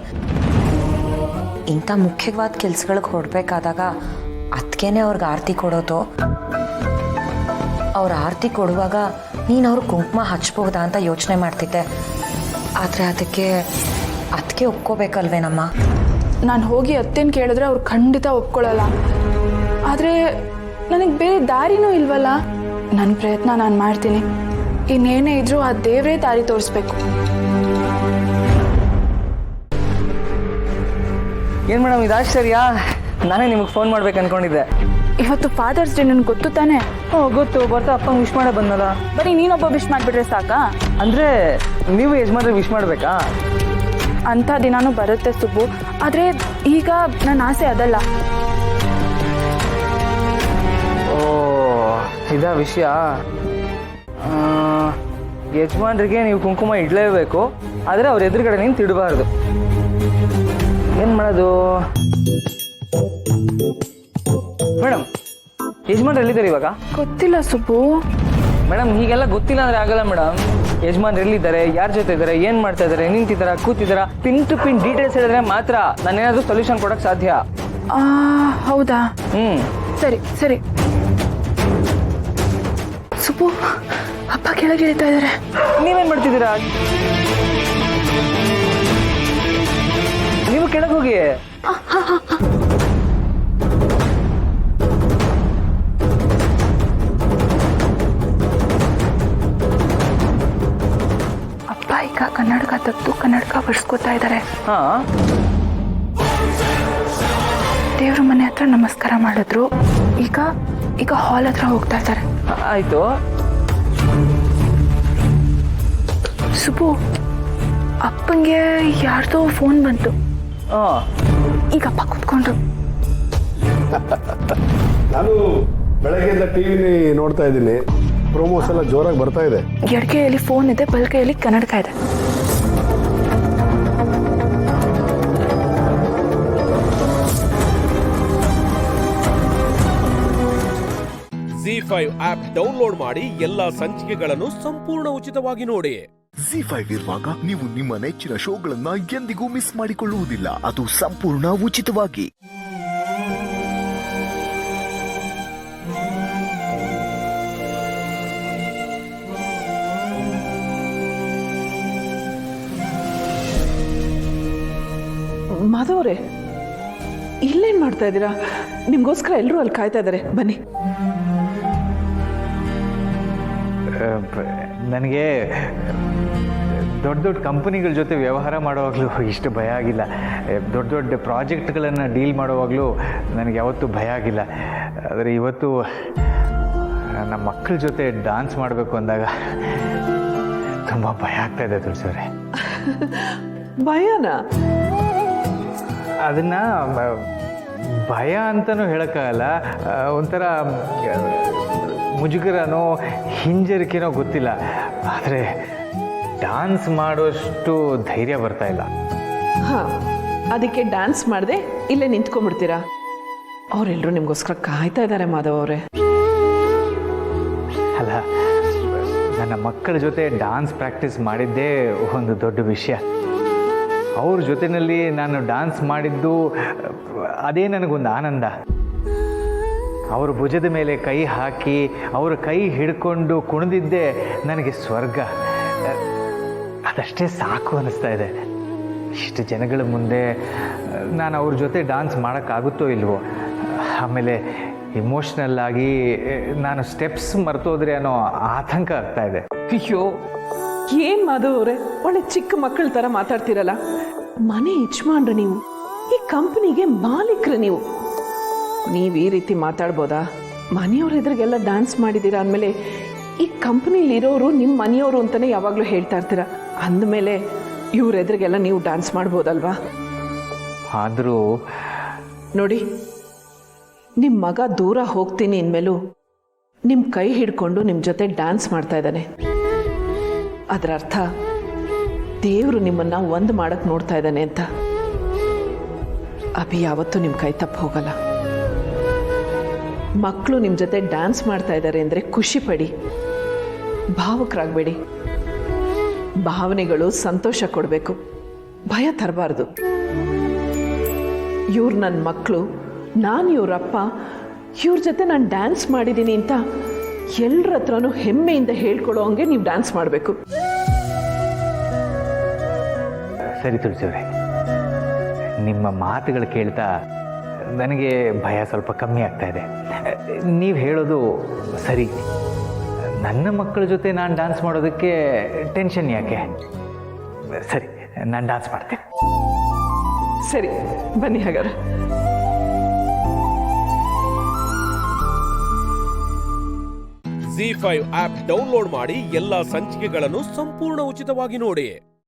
ಇಂಥ ಮುಖ್ಯವಾದ ಕೆಲ್ಸಗಳಿಗೆ ಹೊರಡ್ಬೇಕಾದಾಗ ಅದಕ್ಕೇನೆ ಅವ್ರಿಗೆ ಆರತಿ ಕೊಡೋದು. ಅವ್ರ ಆರತಿ ಕೊಡುವಾಗ ನೀನು ಅವ್ರ ಕುಂಕುಮ ಹಚ್ಬಹುದಾ ಅಂತ ಯೋಚನೆ ಮಾಡ್ತಿದ್ದೆ. ಆದರೆ ಅದಕ್ಕೆ ಒಪ್ಕೋಬೇಕಲ್ವೇನಮ್ಮ?
ನಾನು ಹೋಗಿ ಅತ್ತೇನು ಕೇಳಿದ್ರೆ ಅವ್ರು ಖಂಡಿತ ಒಪ್ಕೊಳ್ಳಲ್ಲ. ಆದರೆ ನನಗೆ ಬೇರೆ ದಾರಿನೂ ಇಲ್ವಲ್ಲ. ನನ್ನ ಪ್ರಯತ್ನ ನಾನು ಮಾಡ್ತೀನಿ. ಇನ್ನೇನೇ ಇದ್ರೂ ಆ ದೇವರೇ ದಾರಿ ತೋರಿಸ್ಬೇಕು.
ಏನು ಮೇಡಮ್, ಇದು ಆಶ್ಚರ್ಯ. ನಾನೇ ನಿಮಗೆ ಫೋನ್ ಮಾಡ್ಬೇಕು ಅನ್ಕೊಂಡಿದ್ದೆ.
ಇವತ್ತು ಫಾದರ್ಸ್ ಡೇ ನನಗೆ ಗೊತ್ತು ತಾನೆ?
ಗೊತ್ತು. ಬರ್ತಾ ಅಪ್ಪಂಗೆ ವಿಶ್ ಮಾಡೇ ಬಂದಲ್ಲ.
ಬರೀ ನೀನೊಬ್ಬ ವಿಶ್ ಮಾಡಿಬಿಟ್ರೆ ಸಾಕಾ?
ಅಂದರೆ ನೀವು ಯಜಮಾನ್ರಿಗೆ ವಿಶ್ ಮಾಡಬೇಕಾ?
ಅಂಥ ದಿನಾನೂ ಬರುತ್ತೆ ಸುಬ್ಬು. ಆದರೆ ಈಗ ನನ್ನ ಆಸೆ ಅದಲ್ಲ.
ಓ, ಇದಾ ವಿಷಯ. ಯಜಮಾನ್ರಿಗೆ ನೀವು ಕುಂಕುಮ ಇಡಲೇಬೇಕು, ಆದರೆ ಅವ್ರ ಎದುರುಗಡೆ ನೀನು ತಿಡಬಾರ್ದು. ಏನು ಮಾಡೋದು ಮೇಡಮ್? ಯಜಮಾನ್ರು ಎಲ್ಲಿದ್ದಾರೆ ಇವಾಗ?
ಗೊತ್ತಿಲ್ಲ ಸುಬ್ಬು.
ಮೇಡಮ್, ಹೀಗೆಲ್ಲ ಗೊತ್ತಿಲ್ಲ ಅಂದರೆ ಆಗಲ್ಲ ಮೇಡಮ್. ಯಜಮಾನ್ರು ಎಲ್ಲಿದ್ದಾರೆ, ಯಾರ ಜೊತೆ ಇದ್ದಾರೆ, ಏನು ಮಾಡ್ತಾ ಇದ್ದಾರೆ, ನಿಂತಿದ್ದಾರ, ಕೂತಿದ್ದಾರ, ಪಿನ್ ಟು ಪಿನ್ ಡೀಟೇಲ್ಸ್ ಹೇಳಿದ್ರೆ ಮಾತ್ರ ನಾನೇನಾದರೂ ಸೊಲ್ಯೂಷನ್ ಕೊಡೋಕ್ಕೆ ಸಾಧ್ಯ.
ಹೌದಾ? ಸರಿ ಸರಿ. ಸುಬ್ಬು, ಅಪ್ಪ ಕೆಳಗೆ ಇಳಿತಾ ಇದ್ದಾರೆ.
ನೀವೇನು ಮಾಡ್ತಿದ್ದೀರಾ? ನೀವು ಕೆಳಗೆ ಹೋಗಿ.
ಈಗ ಕನ್ನಡಕ ತೆಗೆದು ಕನ್ನಡಕ ಬರ್ಸ್ಕೊತಾ ಇದ್ದಾರೆ.
ಹಾ,
ದೇವ್ರ ಮನೆ ಹತ್ರ ನಮಸ್ಕಾರ ಮಾಡಿದ್ರು. ಈಗ ಈಗ ಹಾಲ್ ಹತ್ರ ಹೋಗ್ತಾ ಇದ್ದಾರೆ.
ಆಯ್ತು.
ಸುಬ್ಬು, ಅಪ್ಪಂಗೆ ಯಾರ್ದೋ ಫೋನ್ ಬಂತು. ಈಗ ಅಪ್ಪ ಕೂತ್ಕೊಂಡ್ರು.
ನಾನು ಬೆಳಗ್ಗೆಯಿಂದ ಟಿವಿ ನೋಡ್ತಾ ಇದ್ದೀನಿ. ಪ್ರೋಮೋಸ್ ಎಲ್ಲ ಜೋರಾಗಿ ಬರ್ತಾ ಇದೆ.
ಎಡಗೈಯಲ್ಲಿ ಫೋನ್ ಇದೆ, ಬಲಗೈಯಲ್ಲಿ ಕನ್ನಡಕ ಇದೆ.
ZEE5 ಆಪ್ ಡೌನ್ಲೋಡ್ ಮಾಡಿ ಎಲ್ಲಾ ಸಂಚಿಕೆಗಳನ್ನು ಸಂಪೂರ್ಣ ಉಚಿತವಾಗಿ ನೋಡಿ.
ZEE5 ಇರುವಾಗ ನೀವು ನಿಮ್ಮ ನೆಚ್ಚಿನ ಶೋಗಳನ್ನ ಎಂದಿಗೂ ಮಿಸ್ ಮಾಡಿಕೊಳ್ಳುವುದಿಲ್ಲ. ಅದು ಸಂಪೂರ್ಣ ಉಚಿತವಾಗಿ.
ಮಾಧವ್ರೆ, ಇಲ್ಲೇನ್ ಮಾಡ್ತಾ ಇದ್ದೀರಾ? ನಿಮ್ಗೋಸ್ಕರ ಎಲ್ಲರೂ ಅಲ್ಲಿ ಕಾಯ್ತಾ ಇದ್ದಾರೆ, ಬನ್ನಿ.
ನನಗೆ ದೊಡ್ಡ ದೊಡ್ಡ ಕಂಪನಿಗಳ ಜೊತೆ ವ್ಯವಹಾರ ಮಾಡುವಾಗಲೂ ಇಷ್ಟು ಭಯ ಆಗಿಲ್ಲ. ದೊಡ್ಡ ದೊಡ್ಡ ಪ್ರಾಜೆಕ್ಟ್ಗಳನ್ನು ಡೀಲ್ ಮಾಡುವಾಗಲೂ ನನಗೆ ಯಾವತ್ತೂ ಭಯ ಆಗಿಲ್ಲ. ಆದರೆ ಇವತ್ತು ನಮ್ಮ ಮಕ್ಕಳ ಜೊತೆ ಡಾನ್ಸ್ ಮಾಡಬೇಕು ಅಂದಾಗ ತುಂಬ ಭಯ ಆಗ್ತಾ ಇದೆ ತುಳಸಿಯವರೇ.
ಭಯನಾ?
ಅದನ್ನು ಭಯ ಅಂತಲೂ ಹೇಳೋಕ್ಕಾಗಲ್ಲ, ಒಂಥರ ಮುಜುಗರನೋ ಹಿಂಜರಿಕೆನೋ ಗೊತ್ತಿಲ್ಲ. ಆದರೆ ಡ್ಯಾನ್ಸ್ ಮಾಡೋಷ್ಟು ಧೈರ್ಯ ಬರ್ತಾ ಇಲ್ಲ.
ಹಾಂ, ಅದಕ್ಕೆ ಡ್ಯಾನ್ಸ್ ಮಾಡದೆ ಇಲ್ಲೇ ನಿಂತ್ಕೊಂಡ್ಬಿಡ್ತೀರಾ? ಅವರೆಲ್ಲರೂ ನಿಮಗೋಸ್ಕರ ಕಾಯ್ತಾ ಇದ್ದಾರೆ ಮಾಧವ್ ಅವರೇ.
ಅಲ್ಲ, ನನ್ನ ಮಕ್ಕಳ ಜೊತೆ ಡ್ಯಾನ್ಸ್ ಪ್ರಾಕ್ಟೀಸ್ ಮಾಡಿದ್ದೇ ಒಂದು ದೊಡ್ಡ ವಿಷಯ. ಅವ್ರ ಜೊತೆಯಲ್ಲಿ ನಾನು ಡ್ಯಾನ್ಸ್ ಮಾಡಿದ್ದು ಅದೇ ನನಗೊಂದು ಆನಂದ. ಅವ್ರ ಭುಜದ ಮೇಲೆ ಕೈ ಹಾಕಿ ಅವರ ಕೈ ಹಿಡ್ಕೊಂಡು ಕುಣಿದಿದ್ದೇ ನನಗೆ ಸ್ವರ್ಗ. ಅದಷ್ಟೇ ಸಾಕು ಅನ್ನಿಸ್ತಾ ಇದೆ. ಇಷ್ಟು ಜನಗಳ ಮುಂದೆ ನಾನು ಅವ್ರ ಜೊತೆ ಡ್ಯಾನ್ಸ್ ಮಾಡೋಕ್ಕಾಗುತ್ತೋ ಇಲ್ವೋ, ಆಮೇಲೆ ಇಮೋಷ್ನಲ್ ಆಗಿ ನಾನು ಸ್ಟೆಪ್ಸ್ ಮರ್ತೋದ್ರೆ ಅನ್ನೋ ಆತಂಕ ಆಗ್ತಾ ಇದೆ.
ಅಯ್ಯೋ, ಏನು ಮಾಧವ್ ಅವರೇ, ಒಳ್ಳೆ ಚಿಕ್ಕ ಮಕ್ಕಳ ಥರ ಮಾತಾಡ್ತಿರಲ್ಲ. ಮನೆ ಯಜಮಾನ್ರು ನೀವು, ಈ ಕಂಪನಿಗೆ ಮಾಲೀಕರು ನೀವು. ನೀವು ಈ ರೀತಿ ಮಾತಾಡ್ಬೋದಾ? ಮನೆಯವ್ರ ಎದುರಿಗೆಲ್ಲ ಡ್ಯಾನ್ಸ್ ಮಾಡಿದ್ದೀರಾ ಅಂದಮೇಲೆ ಈ ಕಂಪ್ನಿಲಿರೋರು ನಿಮ್ಮ ಮನೆಯವರು ಅಂತಲೇ ಯಾವಾಗಲೂ ಹೇಳ್ತಾ ಇರ್ತೀರ. ಅಂದಮೇಲೆ ಇವ್ರ ಎದುರಿಗೆಲ್ಲ ನೀವು ಡ್ಯಾನ್ಸ್ ಮಾಡ್ಬೋದಲ್ವಾ?
ಆದರೂ
ನೋಡಿ, ನಿಮ್ಮ ಮಗ ದೂರ ಹೋಗ್ತೀನಿ ಅಂದಮೇಲೂ ನಿಮ್ಮ ಕೈ ಹಿಡ್ಕೊಂಡು ನಿಮ್ಮ ಜೊತೆ ಡ್ಯಾನ್ಸ್ ಮಾಡ್ತಾ ಇದ್ದಾನೆ. ಅದರ ಅರ್ಥ ದೇವರು ನಿಮ್ಮನ್ನು ಒಂದು ಮಾಡಕ್ಕೆ ನೋಡ್ತಾ ಇದ್ದಾನೆ ಅಂತ. ಅಭಿ ಯಾವತ್ತೂ ನಿಮ್ಮ ಕೈ ತಪ್ಪು ಹೋಗಲ್ಲ. ಮಕ್ಕಳು ನಿಮ್ಮ ಜೊತೆ ಡ್ಯಾನ್ಸ್ ಮಾಡ್ತಾ ಇದ್ದಾರೆ ಅಂದರೆ ಖುಷಿ ಪಡಿ, ಭಾವಕರಾಗಬೇಡಿ. ಭಾವನೆಗಳು ಸಂತೋಷ ಕೊಡಬೇಕು, ಭಯ ತರಬಾರ್ದು. ಇವ್ರು ನನ್ನ ಮಕ್ಕಳು, ನಾನು ಇವರಪ್ಪ, ಇವ್ರ ಜೊತೆ ನಾನು ಡ್ಯಾನ್ಸ್ ಮಾಡಿದ್ದೀನಿ ಅಂತ ಎಲ್ಲರ ಹತ್ರನೂ ಹೆಮ್ಮೆಯಿಂದ ಹೇಳ್ಕೊಳ್ಳೋ ಹಂಗೆ ನೀವು ಡ್ಯಾನ್ಸ್ ಮಾಡಬೇಕು.
ಸರಿ ತುಳಸಿಯವರೇ, ನಿಮ್ಮ ಮಾತುಗಳು ಕೇಳ್ತಾ ನನಗೆ ಭಯ ಸ್ವಲ್ಪ ಕಮ್ಮಿ ಆಗ್ತಾ ಇದೆ. ನೀವು ಹೇಳೋದು ಸರಿ. ನನ್ನ ಮಕ್ಕಳ ಜೊತೆ ನಾನು ಡ್ಯಾನ್ಸ್ ಮಾಡೋದಕ್ಕೆ ಟೆನ್ಷನ್ ಯಾಕೆ? ಸರಿ, ನಾನು ಡ್ಯಾನ್ಸ್ ಮಾಡ್ತೀನಿ.
ಸರಿ, ಬನ್ನಿ ಹಾಗಾದ್ರೆ.
ZEE5 ಆಪ್ ಡೌನ್ಲೋಡ್ ಮಾಡಿ ಎಲ್ಲಾ ಸಂಚಿಕೆಗಳನ್ನು ಸಂಪೂರ್ಣ ಉಚಿತವಾಗಿ ನೋಡಿ.